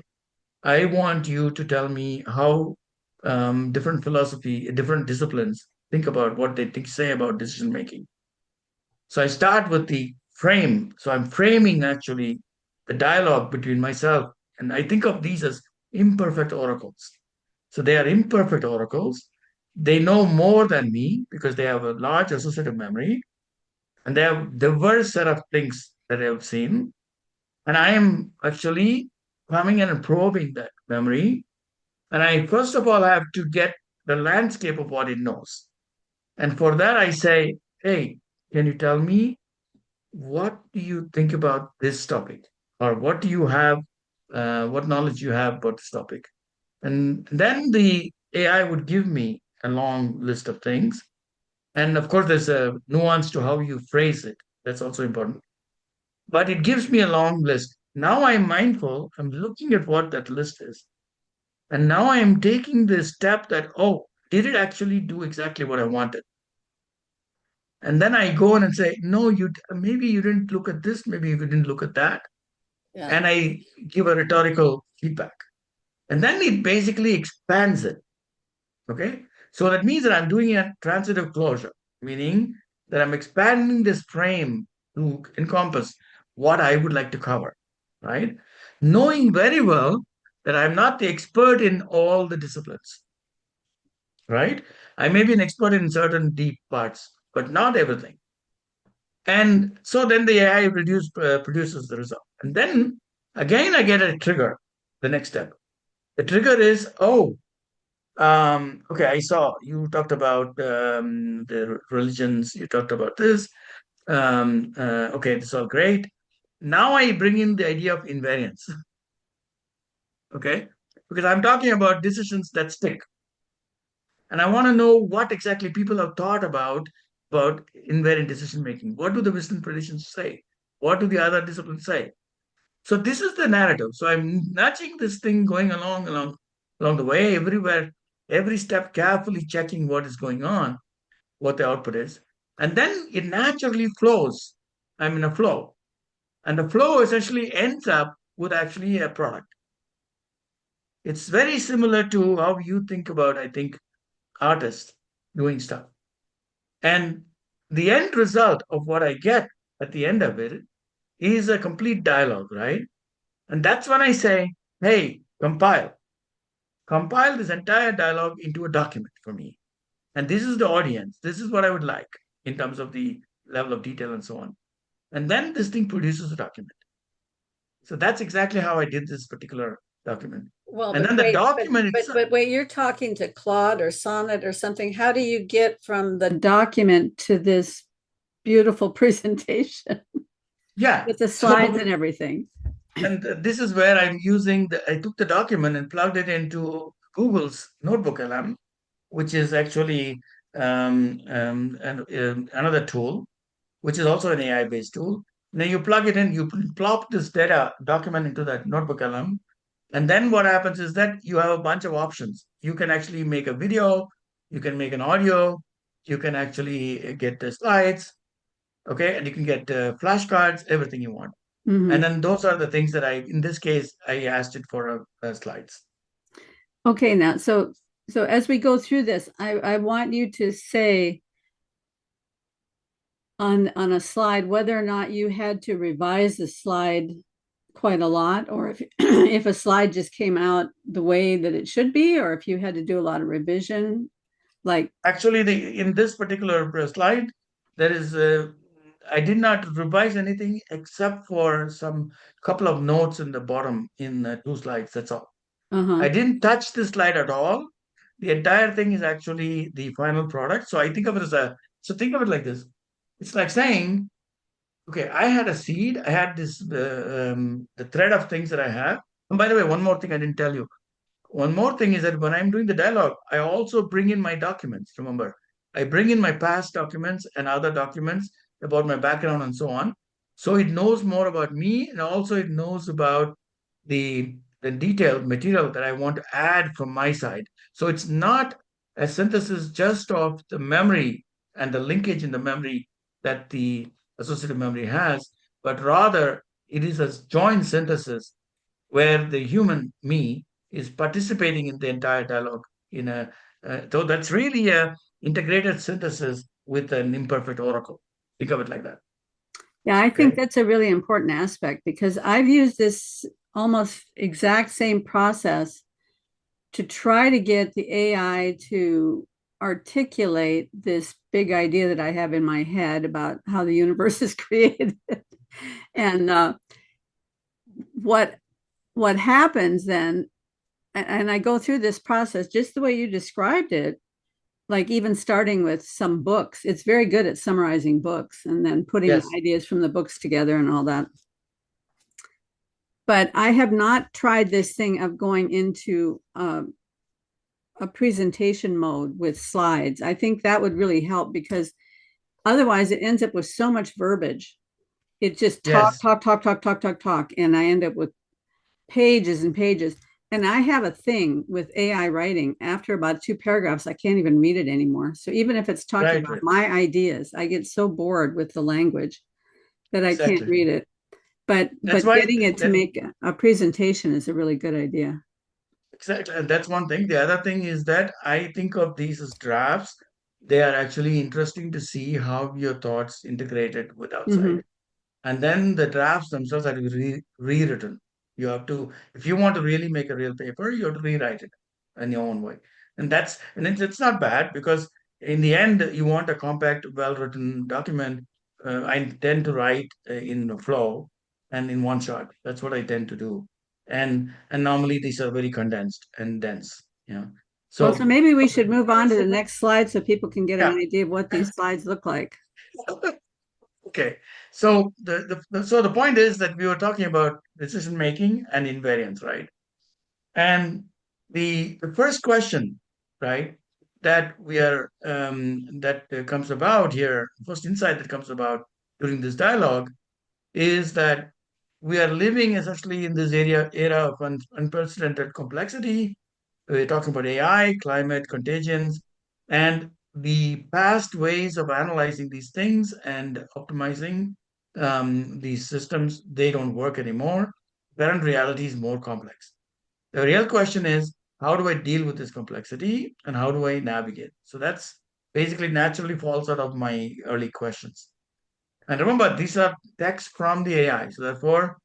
I want you to tell me how different philosophy, different disciplines think about what they say about decision making. So I start with the frame. So I'm framing actually the dialogue between myself. And I think of these as imperfect oracles. So they are imperfect oracles. They know more than me because they have a large associative memory and they have diverse set of things that they have seen. And I am actually coming in and probing that memory. And I first of all have to get the landscape of what it knows. And for that I say, hey, can you tell me what do you think about this topic? Or what do you have, what knowledge you have about this topic? And then the AI would give me a long list of things. And of course, there's a nuance to how you phrase it. That's also important. But it gives me a long list. Now I'm mindful, I'm looking at what that list is. And now I am taking the step that, oh, did it actually do exactly what I wanted? And then I go on and say, no, maybe you didn't look at this, maybe you didn't look at that. Yeah. And I give a rhetorical feedback. And then it basically expands it. Okay. So that means that I'm doing a transitive closure, meaning that I'm expanding this frame to encompass what I would like to cover, right? Knowing very well that I'm not the expert in all the disciplines, right? I may be an expert in certain deep parts, but not everything. And so then the AI produces the result. And then again, I get a trigger, the next step. The trigger is, oh, okay, I saw you talked about the religions, you talked about this. Okay, this is all great. Now I bring in the idea of invariance, okay? Because I'm talking about decisions that stick. And I want to know what exactly people have thought about invariant decision making. What do the wisdom traditions say? What do the other disciplines say? So this is the narrative. So I'm nudging this thing going along the way, everywhere, every step carefully checking what is going on, what the output is. And then it naturally flows. I'm in a flow. And the flow essentially ends up with actually a product. It's very similar to how you think about, I think, artists doing stuff. And the end result of what I get at the end of it is a complete dialogue, right? And that's when I say, hey, compile this entire dialogue into a document for me. And this is the audience. This is what I would like in terms of the level of detail and so on. And then this thing produces a document. So that's exactly how I did this particular document. Well, And but then the wait, document itself, but wait, you're talking to Claude or Sonnet or something. How do you get from the document to this beautiful presentation yeah. with the slides So, and everything? and this is where I took the document and plugged it into Google's Notebook LM, which is actually another tool, which is also an AI-based tool. Now you plug it in, you plop this data document into that Notebook LM, and then what happens is that you have a bunch of options. You can actually make a video, you can make an audio, you can actually get the slides, okay, and you can get flashcards, everything you want. And Mhm. then those are the things that in this case, I asked it for slides. Okay, now, so as we go through this, I want you to say on a slide whether or not you had to revise the slide quite a lot, or if if a slide just came out the way that it should be, or if you had to do a lot of revision, like, Actually, in this particular slide, there is I did not revise anything except for some couple of notes in the bottom in two slides. That's all. uh-huh. I didn't touch this slide at all. The entire thing is actually the final product. So I think of it as so think of it like this. It's like saying, okay, I had a seed. I had the thread of things that I have. And by the way, one more thing I didn't tell you. One more thing is that when I'm doing the dialogue, I also bring in my documents. Remember, I bring in my past documents and other documents about my background and so on. So it knows more about me, and also it knows about the detailed material that I want to add from my side. So it's not a synthesis just of the memory and the linkage in the memory that the associative memory has, but rather it is a joint synthesis where the human me is participating in the entire dialogue in a so that's really a integrated synthesis with an imperfect oracle. Think of it like that. Yeah, I think Okay. that's a really important aspect because I've used this almost exact same process to try to get the AI to articulate this big idea that I have in my head about how the universe is created. And what what happens then, and I go through this process just the way you described it, like even starting with some books. It's very good at summarizing books and then putting the Yes. ideas from the books together and all that. But I have not tried this thing of going into a presentation mode with slides. I think that would really help because otherwise it ends up with so much verbiage. It just talk, Yes. talk, talk, talk, talk, talk, talk. And I end up with pages and pages. And I have a thing with AI writing. After about two paragraphs, I can't even read it anymore. So even if it's talking Right. about Right. my ideas, I get so bored with the language that I can't Exactly. read it. That's But why getting it to that make a presentation is a really good idea. exactly. And that's one thing. The other thing is that I think of these as drafts. They are actually interesting to see how your thoughts integrated with Mm-hmm. outside. And then the drafts themselves have to be rewritten. You have to, if you want to really make a real paper, you have to rewrite it in your own way. And it's not bad because in the end, you want a compact, well-written document. I tend to write in the flow and in one shot. That's what I tend to do. And normally these are very condensed and dense. Yeah. Well, so So maybe we should move on to the next slide so people can get an yeah. idea of what these slides look like. Okay. So the point is that we were talking about decision making and invariance, right? And the first question, right, that we are that comes about here, first insight that comes about during this dialogue is that we are living essentially in this era of unprecedented complexity. We're talking about AI, climate, contagions, and the past ways of analyzing these things and optimizing these systems, they don't work anymore. Current reality is more complex. The real question is, how do I deal with this complexity and how do I navigate? So that's basically naturally falls out of my early questions. And remember, these are texts from the AI, so therefore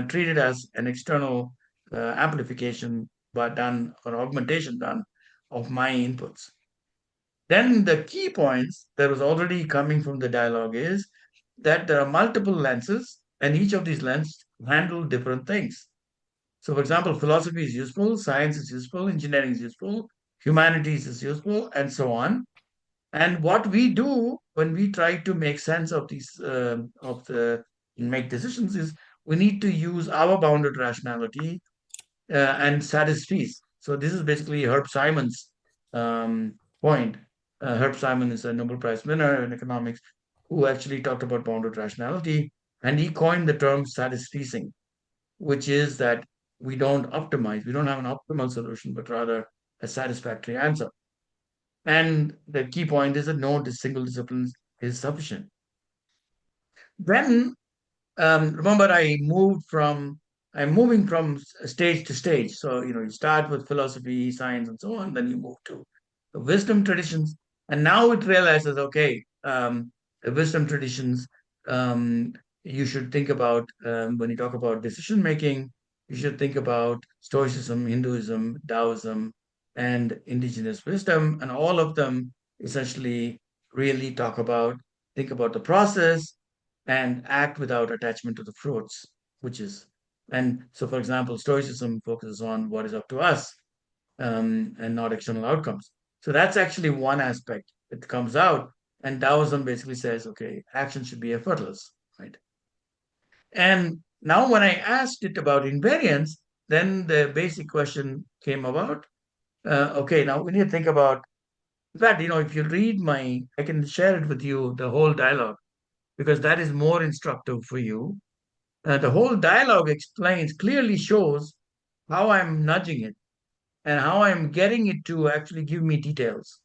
treated as an external amplification, but done or augmentation done of my inputs. Then the key points that was already coming from the dialogue is that there are multiple lenses, and each of these lenses handle different things. So, for example, philosophy is useful, science is useful, engineering is useful, humanities is useful, and so on. And what we do when we try to make sense of these of the make decisions is we need to use our bounded rationality and satisfies. So this is basically Herb Simon's um, point. Herb Simon is a Nobel Prize winner in economics who actually talked about bounded rationality, and he coined the term satisficing, which is that we don't optimize, we don't have an optimal solution, but rather a satisfactory answer. And the key point is that no single discipline is sufficient. Then remember, I'm moving from stage to stage. So, you start with philosophy, science, and so on, then you move to the wisdom traditions. And now it realizes, okay, the wisdom traditions, um, you should think about when you talk about decision making, you should think about Stoicism, Hinduism, Taoism, and indigenous wisdom. And all of them essentially really think about the process and act without attachment to the fruits, which is, and so for example, Stoicism focuses on what is up to us and not external outcomes. So that's actually one aspect that comes out. And Taoism basically says, okay, action should be effortless, right? And now when I asked it about invariance, then the basic question came about. Okay, now we need to think about, in fact, if you read I can share it with you, the whole dialogue, because that is more instructive for you. The whole dialogue clearly shows how I'm nudging it and how I'm getting it to actually give me details.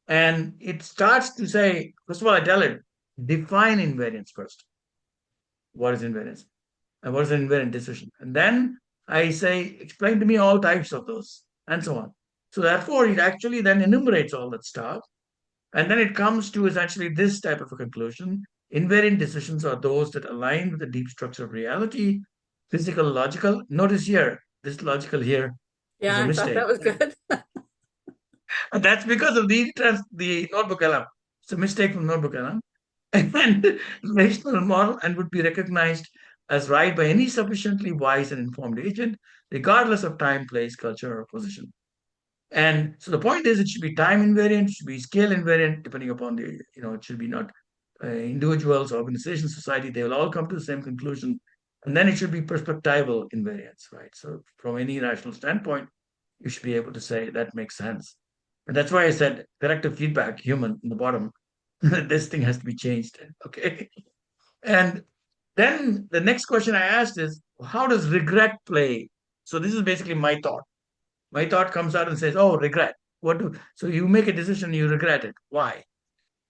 And it starts to say, first of all, I tell it, define invariance first. What is invariance? And what is an invariant decision? And then I say, explain to me all types of those, and so on. So therefore, it actually then enumerates all that stuff. And then it comes to essentially this type of a conclusion. Invariant decisions are those that align with the deep structure of reality, physical, logical. Notice here, this logical here is Yeah, a I thought mistake. that was good. And that's because of the notebook alarm. It's a mistake from notebook alarm. And rational model and would be recognized as right by any sufficiently wise and informed agent, regardless of time, place, culture, or position. And so the point is, it should be time invariant, it should be scale invariant, depending upon it should be not individuals, organizations, society, they will all come to the same conclusion. And then it should be perspectival invariance, right? So from any rational standpoint, you should be able to say that makes sense. And that's why I said corrective feedback, human in the bottom, this thing has to be changed. Okay. And then the next question I asked is, how does regret play? So this is basically my thought. My thought comes out and says, "Oh, regret. So you make a decision, you regret it. Why?"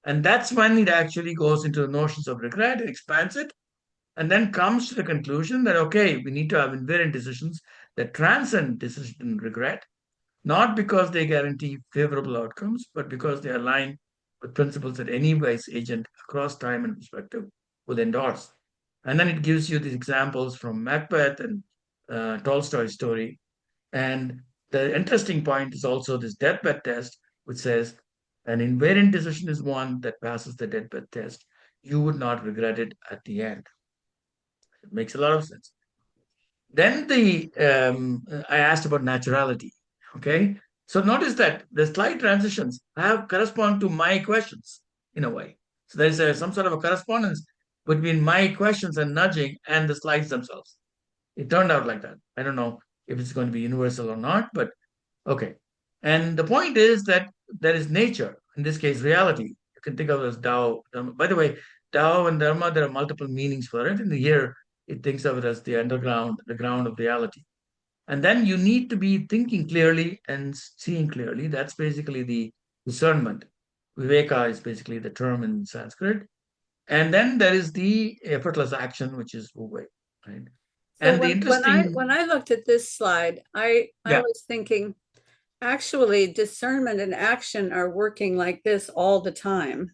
And that's when it actually goes into the notions of regret, it expands it, and then comes to the conclusion that, okay, we need to have invariant decisions that transcend decision regret, not because they guarantee favorable outcomes, but because they align with principles that any wise agent across time and perspective will endorse. And then it gives you these examples from Macbeth and Tolstoy's story. And the interesting point is also this deathbed test, which says an invariant decision is one that passes the deathbed test. You would not regret it at the end. It makes a lot of sense. Then I asked about naturality. Okay, so notice that the slight transitions have correspond to my questions in a way. So there's some sort of a correspondence between my questions and nudging and the slides themselves. It turned out like that. I don't know if it's going to be universal or not, but okay. And the point is that there is nature, in this case, reality. You can think of it as Tao. By the way, Tao and Dharma, there are multiple meanings for it. In the here, it thinks of it as the underground, the ground of reality. And then you need to be thinking clearly and seeing clearly. That's basically the discernment. Viveka is basically the term in Sanskrit. And then there is the effortless action, which is Wu Wei, right? So And the when interesting, I looked at this slide, I yeah, was thinking, actually, discernment and action are working like this all the time.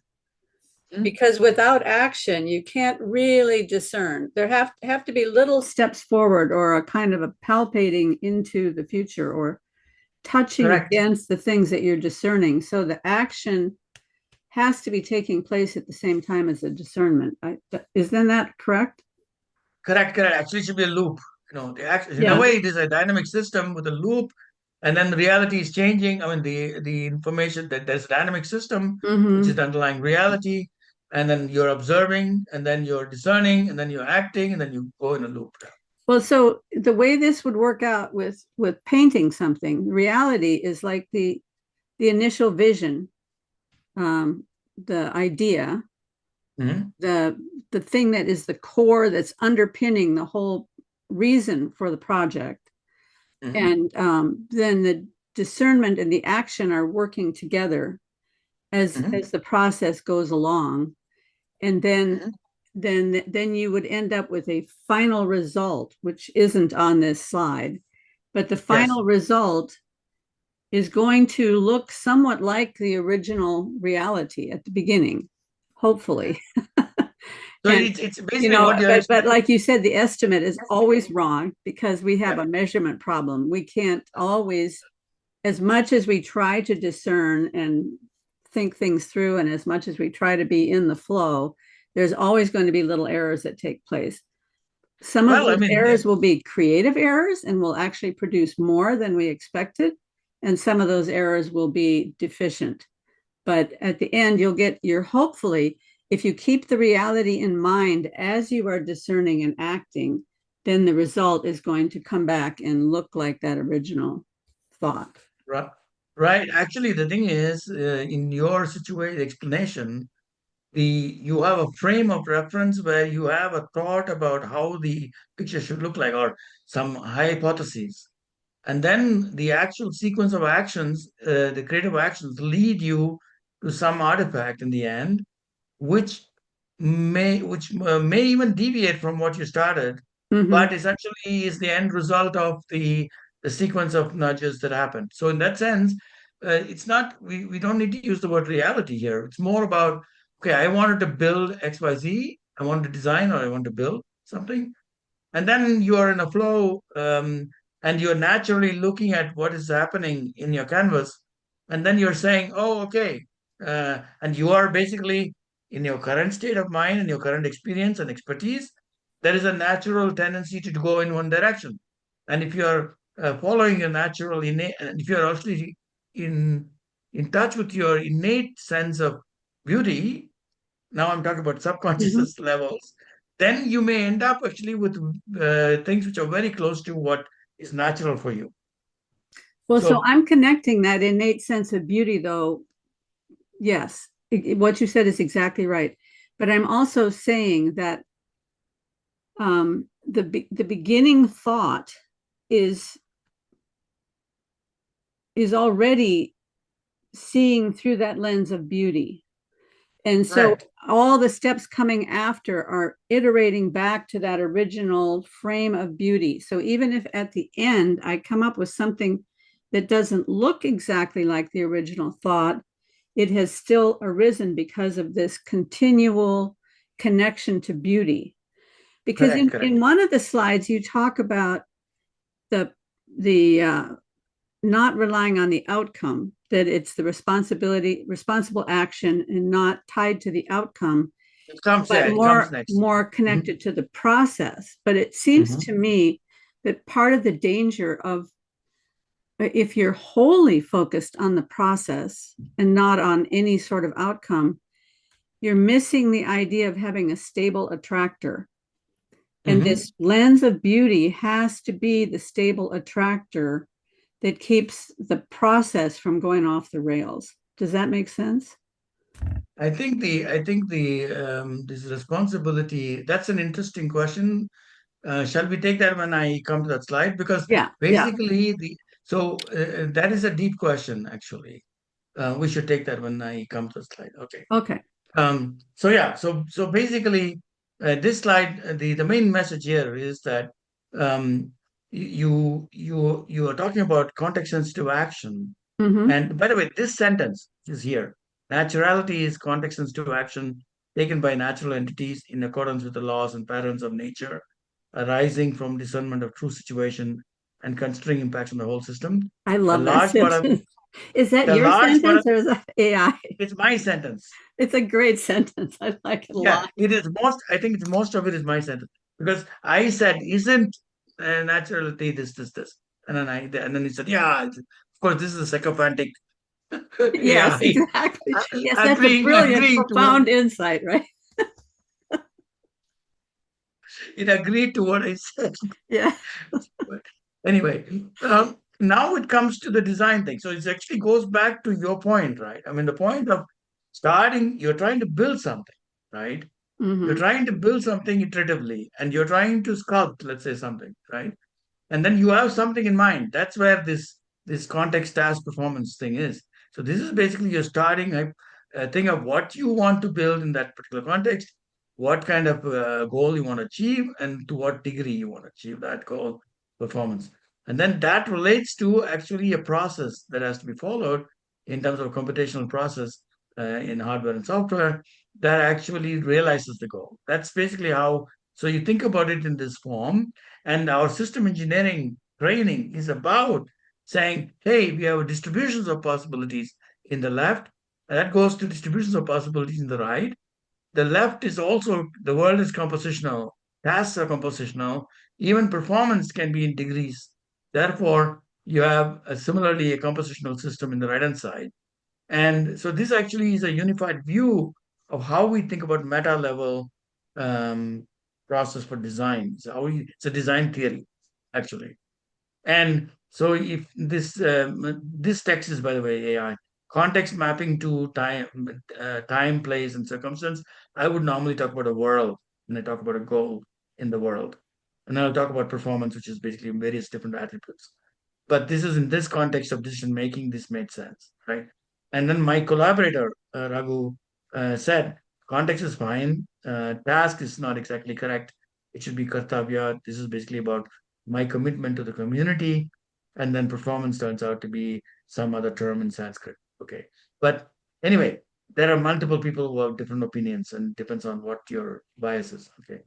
Because without action, you can't really discern. There have to be little steps forward or a kind of a palpating into the future or touching correct. against the things that you're discerning. So the action has to be taking place at the same time as the discernment. Isn't that correct? Correct, correct. Actually, it should be a loop. In a Yeah. way, it is a dynamic system with a loop, and then the reality is changing. I mean, the information that there's a dynamic system, which is Mm-hmm. the underlying reality, and then you're observing, and then you're discerning, and then you're acting, and then you go in a loop. Well, so the way this would work out with painting something, reality is like the initial vision, the idea, Mhm, the the thing that is the core that's underpinning the whole reason for the project, mhm, and then the discernment and the action are working together mhm, as the process goes along, and mhm. then you would end up with a final result which isn't on this slide, but the Yes. final result is going to look somewhat like the original reality at the beginning, hopefully. So And it's basically what you're but explaining. like you said, the estimate is always wrong because we have a measurement problem. We can't always, as much as we try to discern and think things through, and as much as we try to be in the flow, there's always going to be little errors that take place. Some of Well, I those mean, errors will be creative errors and will actually produce more than we expected. And some of those errors will be deficient. But at the end, you're hopefully, if you keep the reality in mind as you are discerning and acting, then the result is going to come back and look like that original thought. right, right. Actually, the thing is, in your situation explanation, you have a frame of reference where you have a thought about how the picture should look like or some hypotheses, and then the actual sequence of actions, the creative actions lead you to some artifact in the end, which may even deviate from what you started, Mm-hmm. but essentially is the end result of the sequence of nudges that happened. So in that sense, it's not we don't need to use the word reality here. It's more about, okay, I wanted to build XYZ, I want to design or I want to build something, and then you are in a flow, and you're naturally looking at what is happening in your canvas, and then you're saying, oh, okay, and you are basically in your current state of mind and your current experience and expertise, there is a natural tendency to go in one direction. And if you're following your natural innate, and if you're actually in in touch with your innate sense of beauty, now I'm talking about Mm-hmm. subconscious levels, then you may end up actually with things which are very close to what is natural for you. Well, so So, I'm connecting that innate sense of beauty, though. Yes, what you said is exactly right. But I'm also saying that the beginning thought is is already seeing through that lens of beauty. And so correct. all the steps coming after are iterating back to that original frame of beauty. So even if at the end I come up with something that doesn't look exactly like the original thought, it has still arisen because of this continual connection to beauty. Because Correct, correct. in one of the slides, you talk about the not relying on the outcome, that it's the responsible action and not tied to the outcome, It comes, but yeah, it comes next. more connected to the process. But it seems to me that part of the danger of if you're wholly focused on the process and not on any sort of outcome, you're missing the idea of having a stable attractor. And this lens of beauty has to be the stable attractor that keeps the process from going off the rails. Does that make sense? I think this responsibility, that's an interesting question. Shall we take that when I come to that slide? Because Yeah. basically that is a deep question, actually. We should take that when I come to the slide. Okay. Okay. So basically, this slide, the main message here is that you are talking about context sensitive action. And by the way, this sentence is here. Naturality is context sensitive action taken by natural entities in accordance with the laws and patterns of nature, arising from discernment of true situation and considering impacts on the whole system. I love that sentence. Is that your sentence or is that AI? It's my sentence. It's a great sentence. I like it a lot. It is I think most of it is my sentence, because I said, isn't naturality this? And then he said, yeah, of course, this is a psychopathic. Yes, exactly. Yes, that's a brilliant, profound insight, right? It agreed to what I said. Yeah. But anyway, now it comes to the design thing. So it actually goes back to your point, right? I mean, the point of starting, you're trying to build something, right? You're trying to build something iteratively, and you're trying to sculpt, let's say, something, right? And then you have something in mind. That's where this context, task, performance thing is. So this is basically you're starting a thing of what you want to build in that particular context, what kind of goal you want to achieve, and to what degree you want to achieve that goal, performance. And then that relates to actually a process that has to be followed in terms of a computational process in hardware and software that actually realizes the goal. That's basically how, so you think about it in this form, and our system engineering training is about saying, hey, we have distributions of possibilities in the left, and that goes to distributions of possibilities in the right. The left is also, the world is compositional, tasks are compositional, even performance can be in degrees. Therefore, you have similarly a compositional system in the right hand side. And so this actually is a unified view of how we think about meta level process for design. So it's a design theory, actually. And so if this text is, by the way, AI, context mapping to time, place, and circumstance, I would normally talk about a world when I talk about a goal in the world. And then I'll talk about performance, which is basically various different attributes. But this is in this context of decision making, this made sense, right? And then my collaborator, Raghu, said, context is fine. Task is not exactly correct. It should be kartavya. This is basically about my commitment to the community. And then performance turns out to be some other term in Sanskrit. Okay. But anyway, there are multiple people who have different opinions, and depends on what your bias is. Okay.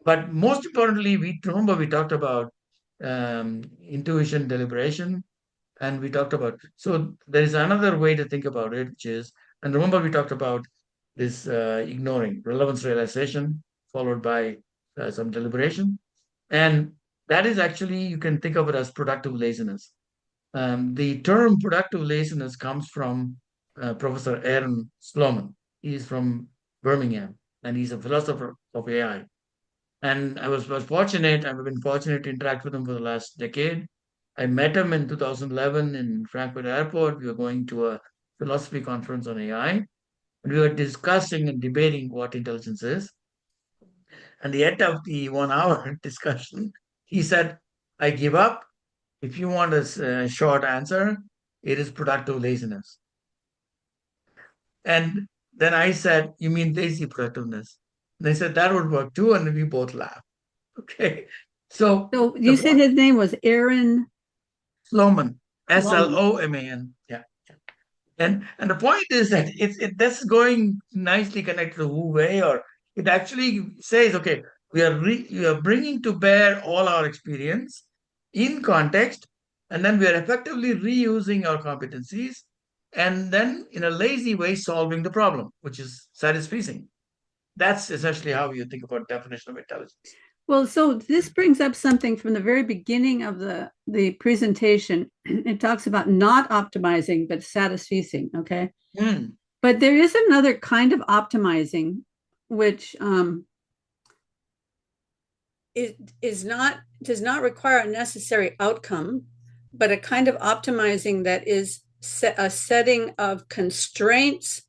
But most importantly, we talked about intuition, deliberation, and we talked about, so there is another way to think about it, which is, and remember we talked about this ignoring, relevance realization, followed by some deliberation. And that is actually, you can think of it as productive laziness. The term productive laziness comes from Professor Aaron Sloman. He's from Birmingham, and he's a philosopher of AI. And I was fortunate, I've been fortunate to interact with him for the last decade. I met him in 2011 in Frankfurt airport. We were going to a philosophy conference on AI, and we were discussing and debating what intelligence is. And the end of the 1 hour discussion, he said, I give up. If you want a short answer, it is productive laziness. And then I said, you mean lazy productiveness? And they said, that would work too. And then we both laughed. Okay. So you said his name was Aaron Sloman, Sloman. Yeah. And the point is that this is going nicely connected to Wu Wei, or it actually says, okay, We are bringing to bear all our experience in context, and then we are effectively reusing our competencies, and then in a lazy way solving the problem, which is satisficing. That's essentially how you think about definition of intelligence. Well, so this brings up something from the very beginning of the presentation. It talks about not optimizing, but satisficing. Okay. Mm. But there is another kind of optimizing, which is not does not require a necessary outcome, but a kind of optimizing that is a setting of constraints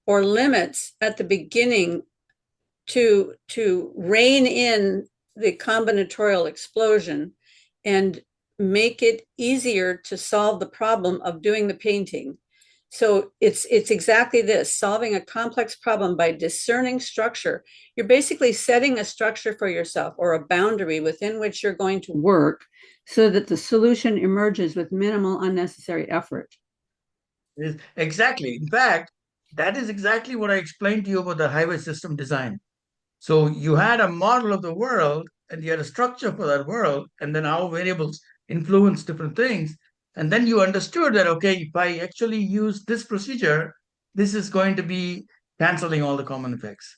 or limits at the beginning to rein in the combinatorial explosion and make it easier to solve the problem of doing the painting. So it's exactly this, solving a complex problem by discerning structure. You're basically setting a structure for yourself or a boundary within which you're going to work so that the solution emerges with minimal unnecessary effort. Exactly. In fact, that is exactly what I explained to you about the highway system design. So you had a model of the world and you had a structure for that world, and then how variables influence different things. And then you understood that, okay, if I actually use this procedure, this is going to be canceling all the common effects.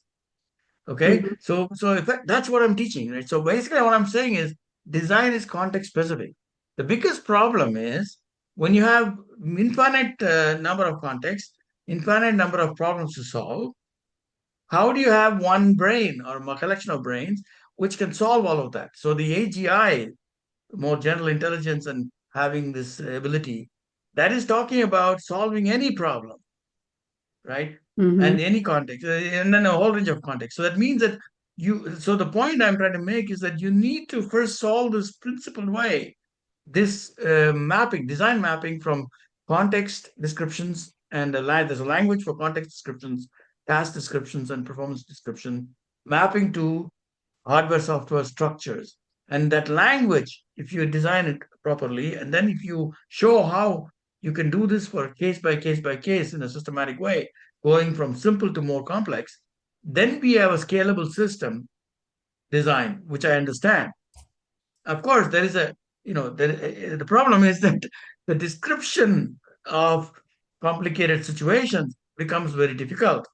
Okay. Mm-hmm. So in fact, that's what I'm teaching, right? So basically what I'm saying is design is context specific. The biggest problem is when you have infinite number of contexts, infinite number of problems to solve, how do you have one brain or a collection of brains which can solve all of that? So the AGI, more general intelligence and having this ability, that is talking about solving any problem, right? Mm-hmm. And any context, and then a whole range of contexts. So that means that so the point I'm trying to make is that you need to first solve this principled way, this mapping, design mapping from context descriptions, and there's a language for context descriptions, task descriptions, and performance description, mapping to hardware software structures. And that language, if you design it properly, and then if you show how you can do this for case by case by case in a systematic way, going from simple to more complex, then we have a scalable system design, which I understand. Of course, there is a, the problem is that the description of complicated situations becomes very difficult.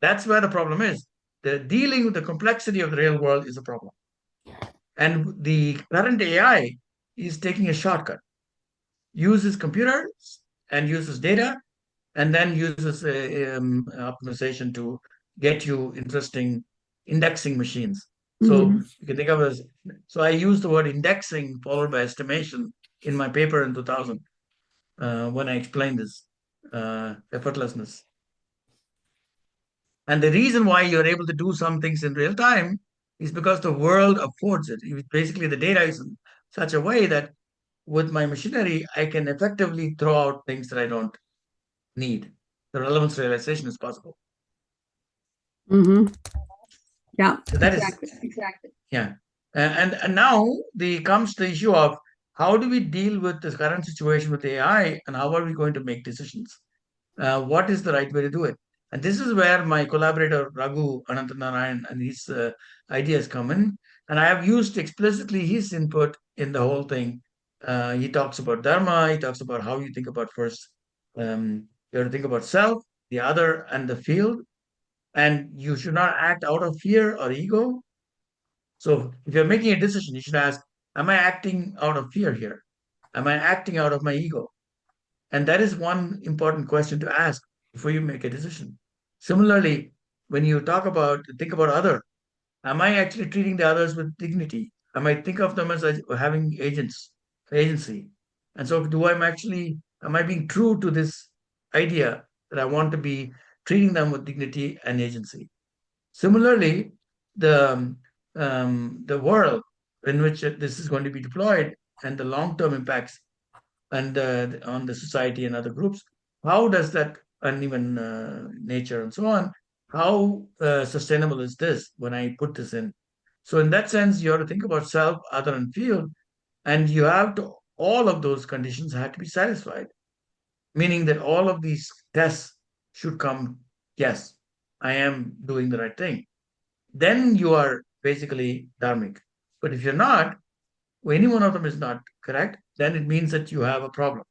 That's where the problem is. The dealing with the complexity of the real world is a problem. And the current AI is taking a shortcut, uses computers and uses data, and then uses optimization to get you interesting indexing machines. So Mm-hmm. you can think of it as, so I use the word indexing followed by estimation in my paper in 2000 when I explained this effortlessness. And the reason why you're able to do some things in real time is because the world affords it. Basically, the data is in such a way that with my machinery, I can effectively throw out things that I don't need. The relevance realization is possible. Mm-hmm. Yeah, So that is, exactly. yeah. And now comes the issue of how do we deal with this current situation with AI and how are we going to make decisions? What is the right way to do it? And this is where my collaborator Raghu Anantanarayan and his ideas come in. And I have used explicitly his input in the whole thing. He talks about dharma. He talks about how you think about first. You have to think about self, the other, and the field. And you should not act out of fear or ego. So if you're making a decision, you should ask, am I acting out of fear here? Am I acting out of my ego? And that is one important question to ask before you make a decision. Similarly, when you think about other, am I actually treating the others with dignity? Am I think of them as having agency? And so am I being true to this idea that I want to be treating them with dignity and agency? Similarly, the world in which this is going to be deployed and the long-term impacts and on the society and other groups, how does that, and even nature and so on, how sustainable is this when I put this in? So in that sense, you have to think about self, other, and field, and all of those conditions have to be satisfied, meaning that all of these tests should come, yes, I am doing the right thing. Then you are basically dharmic. But if you're not, or any one of them is not correct, then it means that you have a problem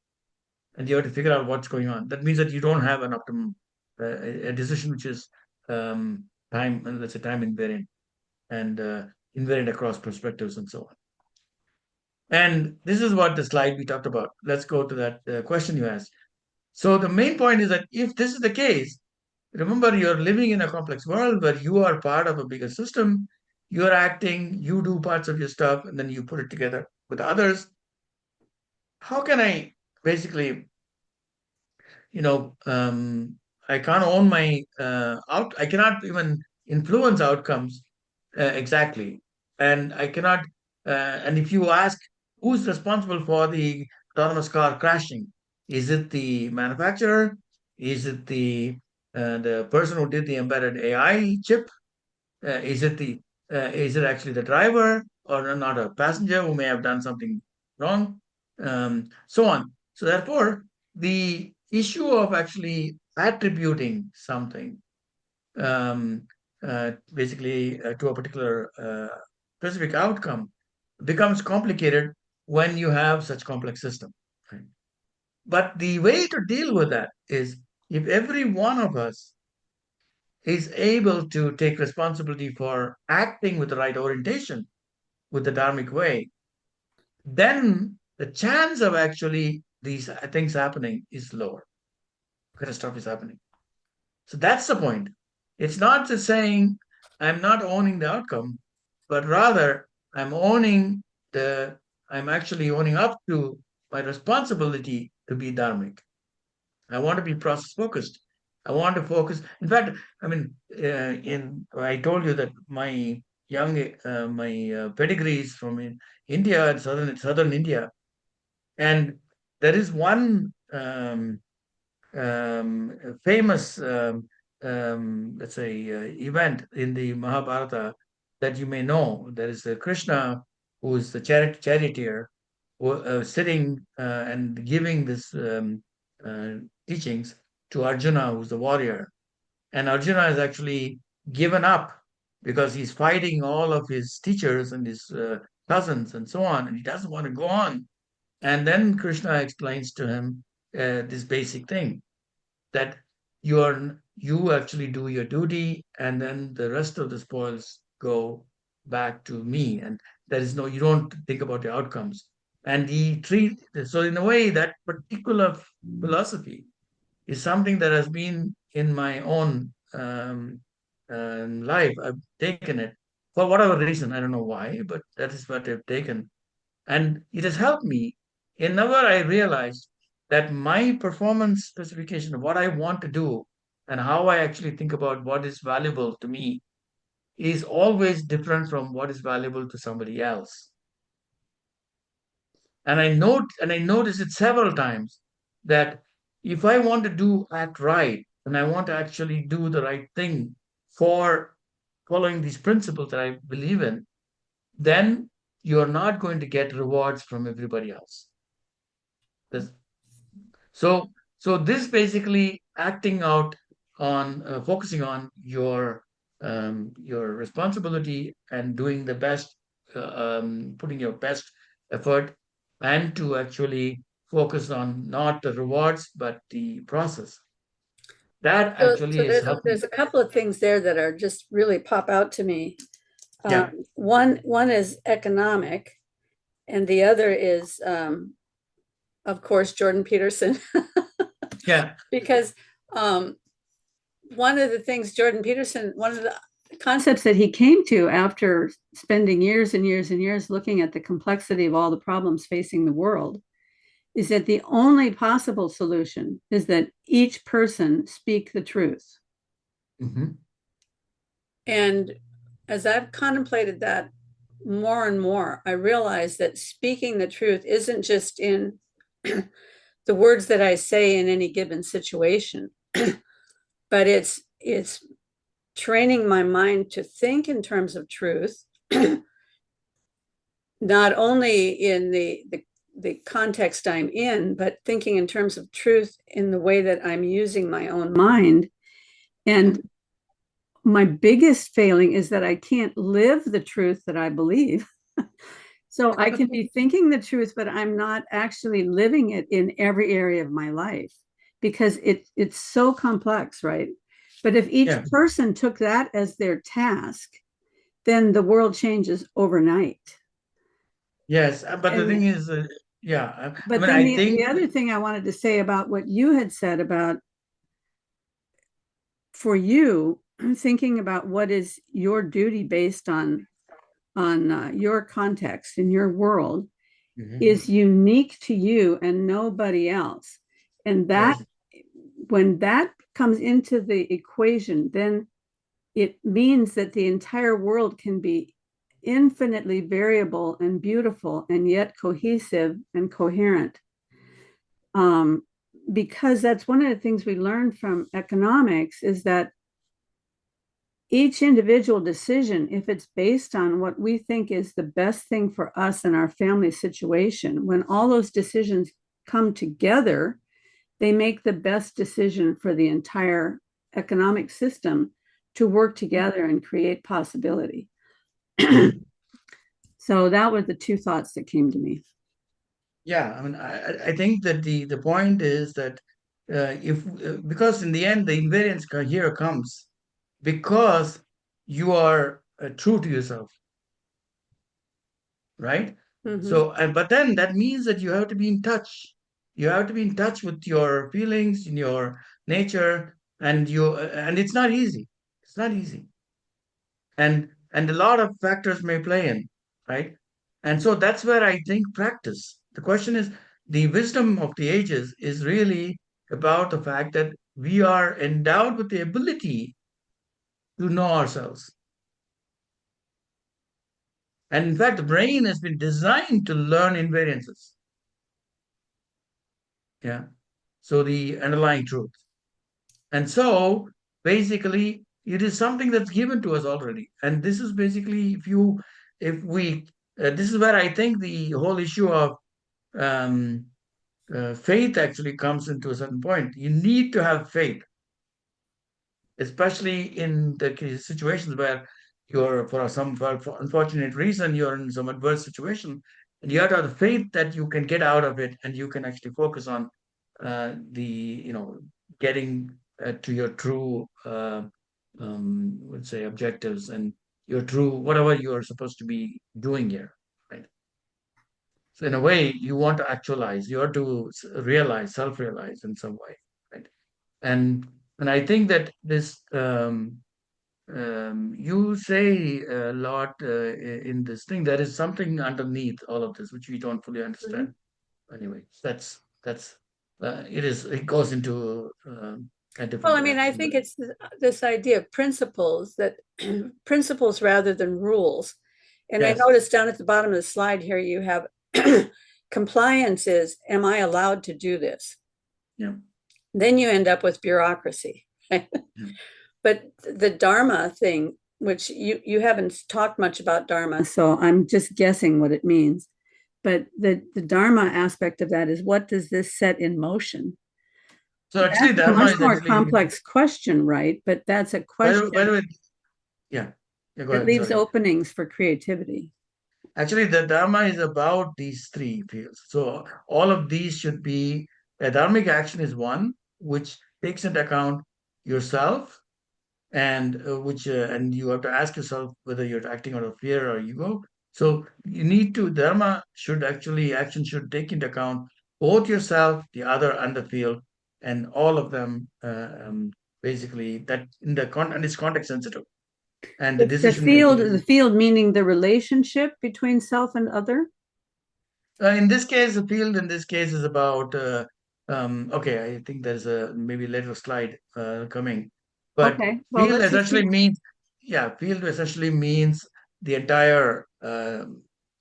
and you have to figure out what's going on. That means that you don't have an optimum, a decision which is time, let's say time invariant and invariant across perspectives and so on. And this is what the slide we talked about. Let's go to that question you asked. So the main point is that if this is the case, remember you're living in a complex world where you are part of a bigger system. You're acting, you do parts of your stuff, and then you put it together with others. How can I basically, you know, I can't own my I cannot even influence outcomes exactly. And I cannot, and if you ask who's responsible for the autonomous car crashing, is it the manufacturer? Is it the person who did the embedded AI chip? Is it actually the driver or not a passenger who may have done something wrong? So on. So therefore, the issue of actually attributing something basically to a particular specific outcome becomes complicated when you have such complex system. Right? But the way to deal with that is if every one of us is able to take responsibility for acting with the right orientation, with the dharmic way, then the chance of actually these things happening is lower. Catastrophe is happening. So that's the point. It's not just saying I'm not owning the outcome, but rather I'm owning the, I'm actually owning up to my responsibility to be dharmic. I want to be process focused. I want to focus. In fact, I mean, I told you that my pedigree is from India, southern India, and there is one famous, let's say, event in the Mahabharata that you may know. There is Krishna, who is the charioteer, sitting and giving this uh, teachings to Arjuna, who's the warrior. And Arjuna is actually given up because he's fighting all of his teachers and his cousins and so on, and he doesn't want to go on. And then Krishna explains to him this basic thing that you actually do your duty, and then the rest of the spoils go back to me. And there is no, you don't think about the outcomes. And he treat so in a way that particular philosophy is something that has been in my own life. I've taken it for whatever reason. I don't know why, but that is what I've taken. And it has helped me. Whenever I realized that my performance specification of what I want to do and how I actually think about what is valuable to me is always different from what is valuable to somebody else. And I noticed it several times that if I want to do act right and I want to actually do the right thing for following these principles that I believe in, then you're not going to get rewards from everybody else. This, so this basically acting out on focusing on your responsibility and doing the best, putting your best effort, and to actually focus on not the rewards but the process. That actually is helping. There's a couple of things there that are just really pop out to me. Yeah. One is economic, and the other is, of course, Jordan Peterson. Yeah. Because one of the things Jordan Peterson, one of the concepts that he came to after spending years and years and years looking at the complexity of all the problems facing the world, is that the only possible solution is that each person speak the truth. Mm-hmm. And as I've contemplated that more and more, I realize that speaking the truth isn't just in the words that I say in any given situation, but it's training my mind to think in terms of truth, not only in the context I'm in, but thinking in terms of truth in the way that I'm using my own mind. And my biggest failing is that I can't live the truth that I believe. So I can be thinking the truth, but I'm not actually living it in every area of my life because it's so complex, right? But if each person took that as their task, then the world changes overnight. Yes, but the thing is, But then the other thing I wanted to say about what you had said about for you, I'm thinking about what is your duty based on your context in your world is unique to you and nobody else. And that when that comes into the equation, then it means that the entire world can be infinitely variable and beautiful and yet cohesive and coherent. Because that's one of the things we learned from economics is that each individual decision, if it's based on what we think is the best thing for us and our family situation, when all those decisions come together, they make the best decision for the entire economic system to work together and create possibility. So that were the two thoughts that came to me. Yeah, I mean, I think that the point is that because in the end the invariance here comes because you are true to yourself, right? So, but then that means that you have to be in touch. You have to be in touch with your feelings, in your nature, and it's not easy. It's not easy, and a lot of factors may play in, right? And so that's where I think practice. The question is, the wisdom of the ages is really about the fact that we are endowed with the ability to know ourselves. And in fact, the brain has been designed to learn invariances. Yeah. So the underlying truth. And so basically, it is something that's given to us already. And this is basically, this is where I think the whole issue of um, faith actually comes into a certain point. You need to have faith, especially in the situations where you're, for unfortunate reason, you're in some adverse situation, and you have to have the faith that you can get out of it, and you can actually focus on getting to your true, let's say, objectives and your true whatever you are supposed to be doing here, right? So in a way, you want to actualize, you have to realize, self-realize in some way, right? And I think that this you say a lot in this thing. There is something underneath all of this which we don't fully understand. Anyway, that's it goes into a different. Well, I mean, I think it's this idea of principles that principles rather than rules. And I noticed down at the bottom of the slide here, you have compliance is, am I allowed to do this? Yeah. Then you end up with bureaucracy. But the Dharma thing, which you haven't talked much about Dharma, so I'm just guessing what it means. But the Dharma aspect of that is, what does this set in motion? So actually, that's a much more complex question, right? But that's a question by the way, yeah, go ahead, leaves openings for creativity. Actually, the Dharma is about these three fields. So all of these should be, a dharmic action is one, which takes into account yourself, and and you have to ask yourself whether you're acting out of fear or ego. So you need to, Dharma should actually, action should take into account both yourself, the other, and the field, and all of them basically that and it's context sensitive. And the decision the field meaning the relationship between self and other. In this case, the field in this case is about. Okay, I think there's a maybe later slide coming, but field essentially means, field essentially means the entire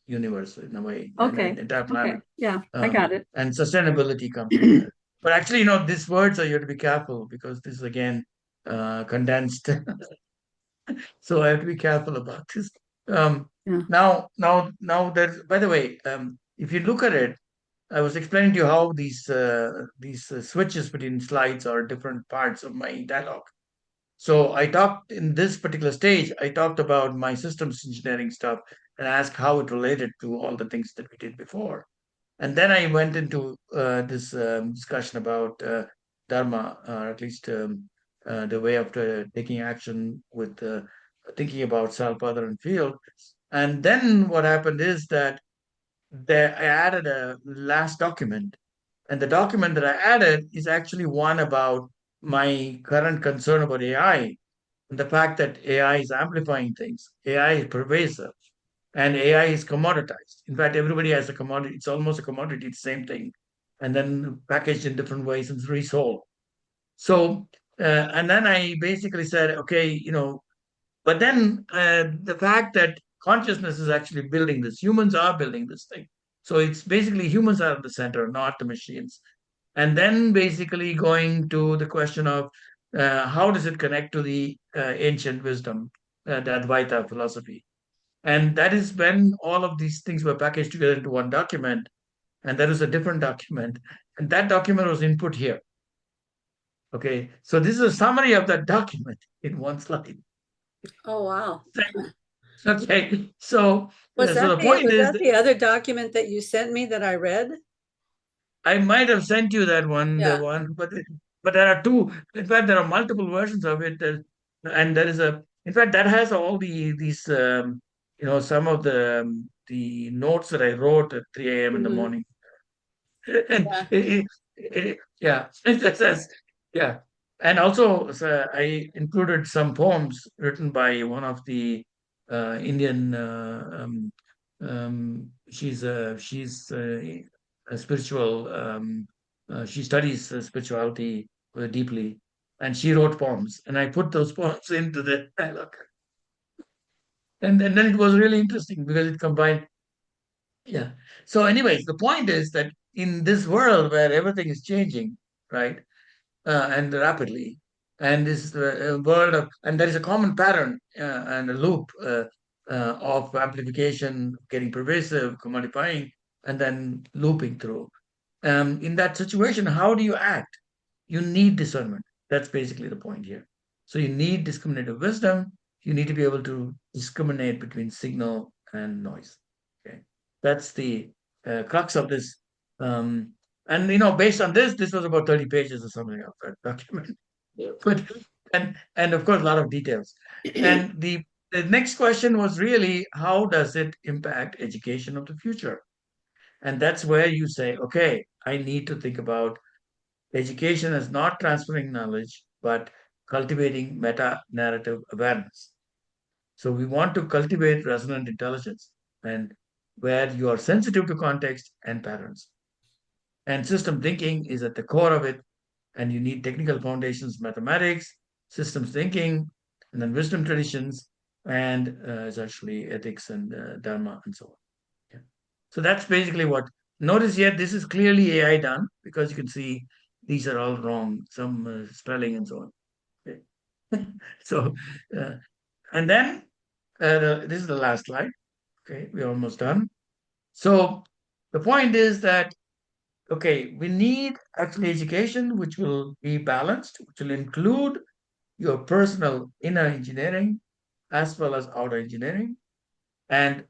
universe in a way, entire planet. Yeah, I got it. And sustainability comes from that. But actually, these words are, you have to be careful because this is again condensed. So I have to be careful about this. Now, there's, by the way, if you look at it, I was explaining to you how these switches between slides are different parts of my dialogue. So I talked in this particular stage, I talked about my systems engineering stuff and asked how it related to all the things that we did before. And then I went into this discussion about dharma, or at least the way of taking action with thinking about self, other, and field. And then what happened is that I added a last document. And the document that I added is actually one about my current concern about AI and the fact that AI is amplifying things. AI is pervasive and AI is commoditized. In fact, everybody has a commodity. It's almost a commodity, it's the same thing. And then packaged in different ways and resold. So, and then I basically said, okay, but then the fact that consciousness is actually building this, humans are building this thing. So it's basically humans are at the center, not the machines. And then basically going to the question of how does it connect to the ancient wisdom, the Advaita philosophy. And that is when all of these things were packaged together into one document. And that is a different document. And that document was input here. Okay. So this is a summary of that document in one slide. Oh, wow. Okay. So, Was so that the point is, the other document that you sent me that I read? I might have sent you that one, Yeah. but there are two. In fact, there are multiple versions of it, and there is In fact, that has all these, some of the notes that I wrote at 3 a.m. in the Mhm. morning. And Yeah. yeah, yeah. And also, so I included some poems written by one of the Indian. She's a spiritual. She studies spirituality deeply, and she wrote poems, and I put those poems into the dialogue. And then it was really interesting because it combined. Yeah. So, anyways, the point is that in this world where everything is changing, right, and rapidly, and this world of, and there is a common pattern and a loop of amplification getting pervasive, commodifying, and then looping through. In that situation, how do you act? You need discernment. That's basically the point here. So you need discriminative wisdom. You need to be able to discriminate between signal and noise. Okay, that's the crux of this. Um, and based on this was about 30 pages or something of that document. Yeah. But and of course a lot of details. And the next question was really how does it impact education of the future? And that's where you say, okay, I need to think about education as not transferring knowledge, but cultivating meta narrative awareness. So we want to cultivate resonant intelligence and where you are sensitive to context and patterns. And system thinking is at the core of it. And you need technical foundations, mathematics, systems thinking, and then wisdom traditions, and essentially ethics and dharma and so on. Yeah. So that's basically what. Notice here, this is clearly AI done because you can see these are all wrong, some spelling and so on. Okay. So, uh, and then this is the last slide. Okay, we're almost done. So the point is that, okay, we need actually education which will be balanced, which will include your personal inner engineering as well as outer engineering. And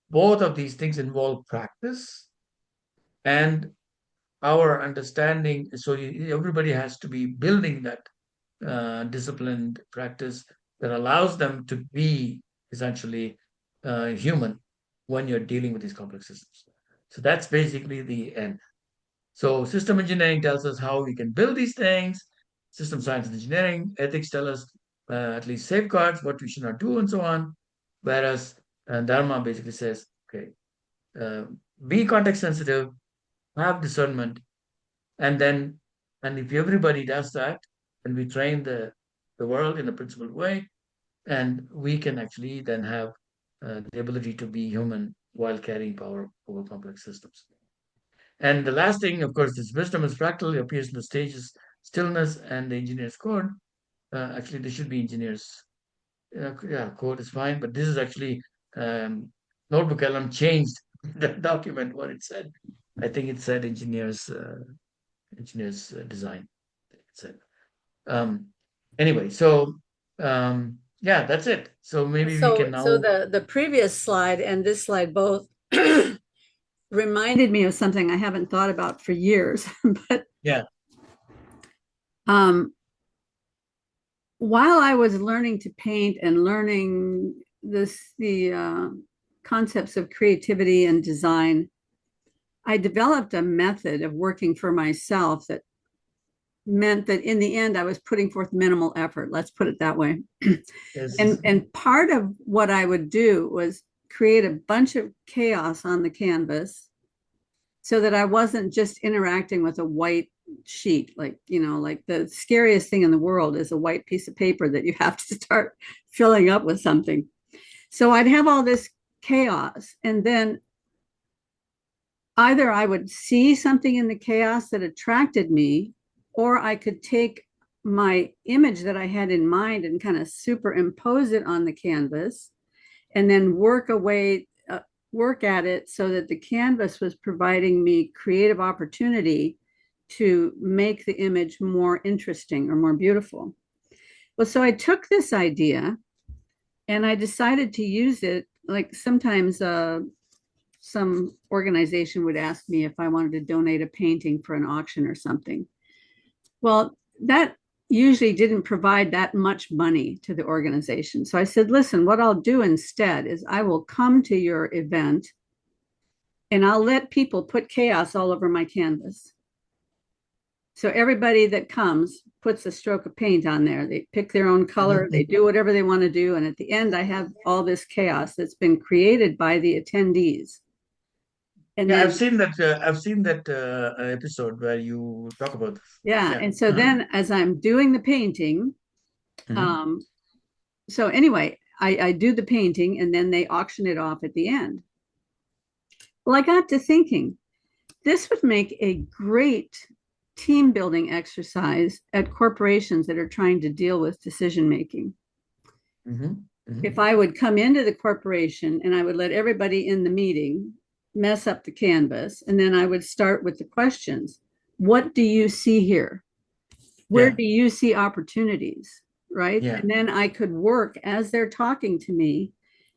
both of these things involve practice and our understanding. So everybody has to be building that disciplined practice that allows them to be essentially human when you're dealing with these complex systems. So that's basically the end. So system engineering tells us how we can build these things. System science and engineering, ethics tell us at least safeguards, what we should not do, and so on. Whereas Dharma basically says, okay, uh, be context sensitive, have discernment, and then, and if everybody does that, and we train the world in a principled way, and we can actually then have the ability to be human while carrying power over complex systems. And the last thing, of course, is wisdom is fractal. It appears in the stages, stillness, and the engineer's code. Actually, there should be engineers. Yeah, code is fine, but this is actually notebook LM changed the document what it said. I think it said engineers design. It said. Um, anyway, so yeah, that's it. So maybe we can So now. the previous slide and this slide both reminded me of something I haven't thought about for years. But Yeah. um, while I was learning to paint and learning the concepts of creativity and design, I developed a method of working for myself that meant that in the end I was putting forth minimal effort. Let's put it that way. Yes. And part of what I would do was create a bunch of chaos on the canvas so that I wasn't just interacting with a white sheet. Like, like the scariest thing in the world is a white piece of paper that you have to start filling up with something. So I'd have all this chaos, and then either I would see something in the chaos that attracted me, or I could take my image that I had in mind and kind of superimpose it on the canvas and then work at it so that the canvas was providing me creative opportunity to make the image more interesting or more beautiful. Well, so I took this idea and I decided to use it. Like sometimes some organization would ask me if I wanted to donate a painting for an auction or something. Well, that usually didn't provide that much money to the organization. So I said, listen, what I'll do instead is I will come to your event and I'll let people put chaos all over my canvas. So everybody that comes puts a stroke of paint on there. They pick their own color, they do whatever they want to do. And at the end, I have all this chaos that's been created by the attendees. And Yeah, then, I've seen that episode where you talk about this. yeah. Yeah. And so then as I'm doing the painting, Mhm. um, so anyway, I do the painting and then they auction it off at the end. Well, I got to thinking, this would make a great team building exercise at corporations that are trying to deal with decision making. Mhm. If Mhm. I would come into the corporation and I would let everybody in the meeting mess up the canvas, and then I would start with the questions. What do you see here? Where Yeah. do you see opportunities? Right. Yeah. And then I could work as they're talking to me.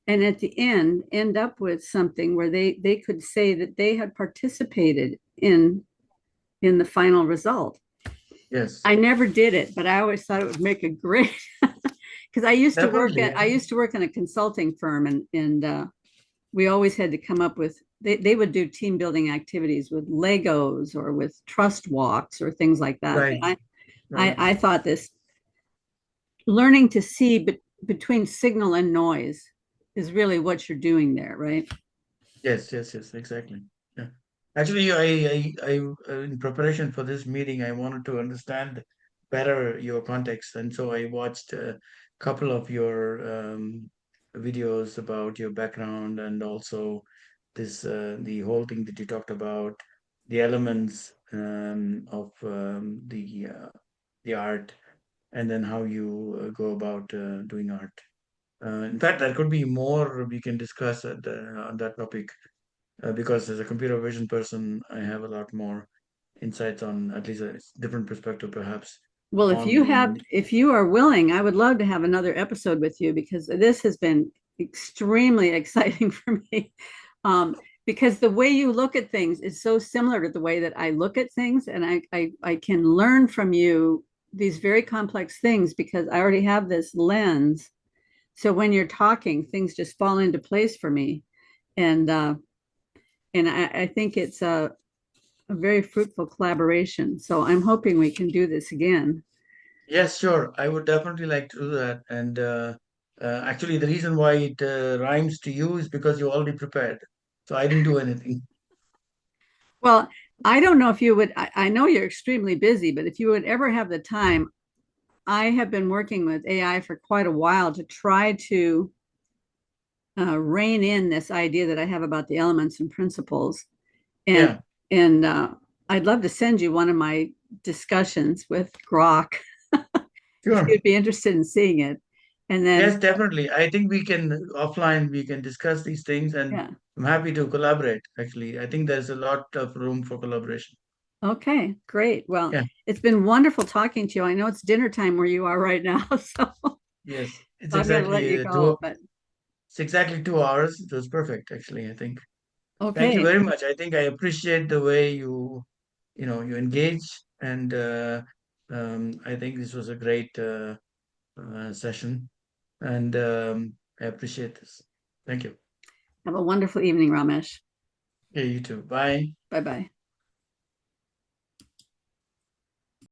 And at the end up with something where they could say that they had participated in the final result. Yes. I never did it, but I always thought it would make a great because Definitely. I used to work in a consulting firm, and we always had to come up with they would do team building activities with Legos or with trust walks or things like that. Right. Right. I thought this learning to see between signal and noise is really what you're doing there, right? Yes. Yes. Yes. Exactly. Yeah. Actually, in preparation for this meeting, I wanted to understand better your context, and so I watched a couple of your videos about your background and also the whole thing that you talked about, the elements of the art, and then how you go about doing art. In fact, there could be more we can discuss on that topic because as a computer vision person, I have a lot more insights on at least a different perspective, perhaps Well, on. if you are willing, I would love to have another episode with you because this has been extremely exciting for me. Because the way you look at things is so similar to the way that I look at things, and I can learn from you these very complex things because I already have this lens. So when you're talking, things just fall into place for me, and I think it's a very fruitful collaboration. So I'm hoping we can do this again. Yes, sure. I would definitely like to do that. And actually, the reason why it rhymes to you is because you already prepared. So I didn't do anything. Well, I don't know if you would, I know you're extremely busy, but if you would ever have the time, I have been working with AI for quite a while to try to rein in this idea that I have about the elements and principles. And Yeah, and I'd love to send you one of my discussions with Grok if sure. you'd be interested in seeing it. And then, Yes, definitely. I think we can offline, we can discuss these things, and yeah, I'm happy to collaborate, actually. I think there's a lot of room for collaboration. Okay, great. Well, Yeah. it's been wonderful talking to you. I know it's dinner time where you are right now, so Yes, it's I'm going to let you exactly go. But it's exactly 2 hours. It was perfect, actually, I think. Thank you okay, very much. I think I appreciate the way you engage, and I think this was a great session, and I appreciate this. Thank you. have a wonderful evening, Ramesh. Yeah, you too. Bye. Bye bye.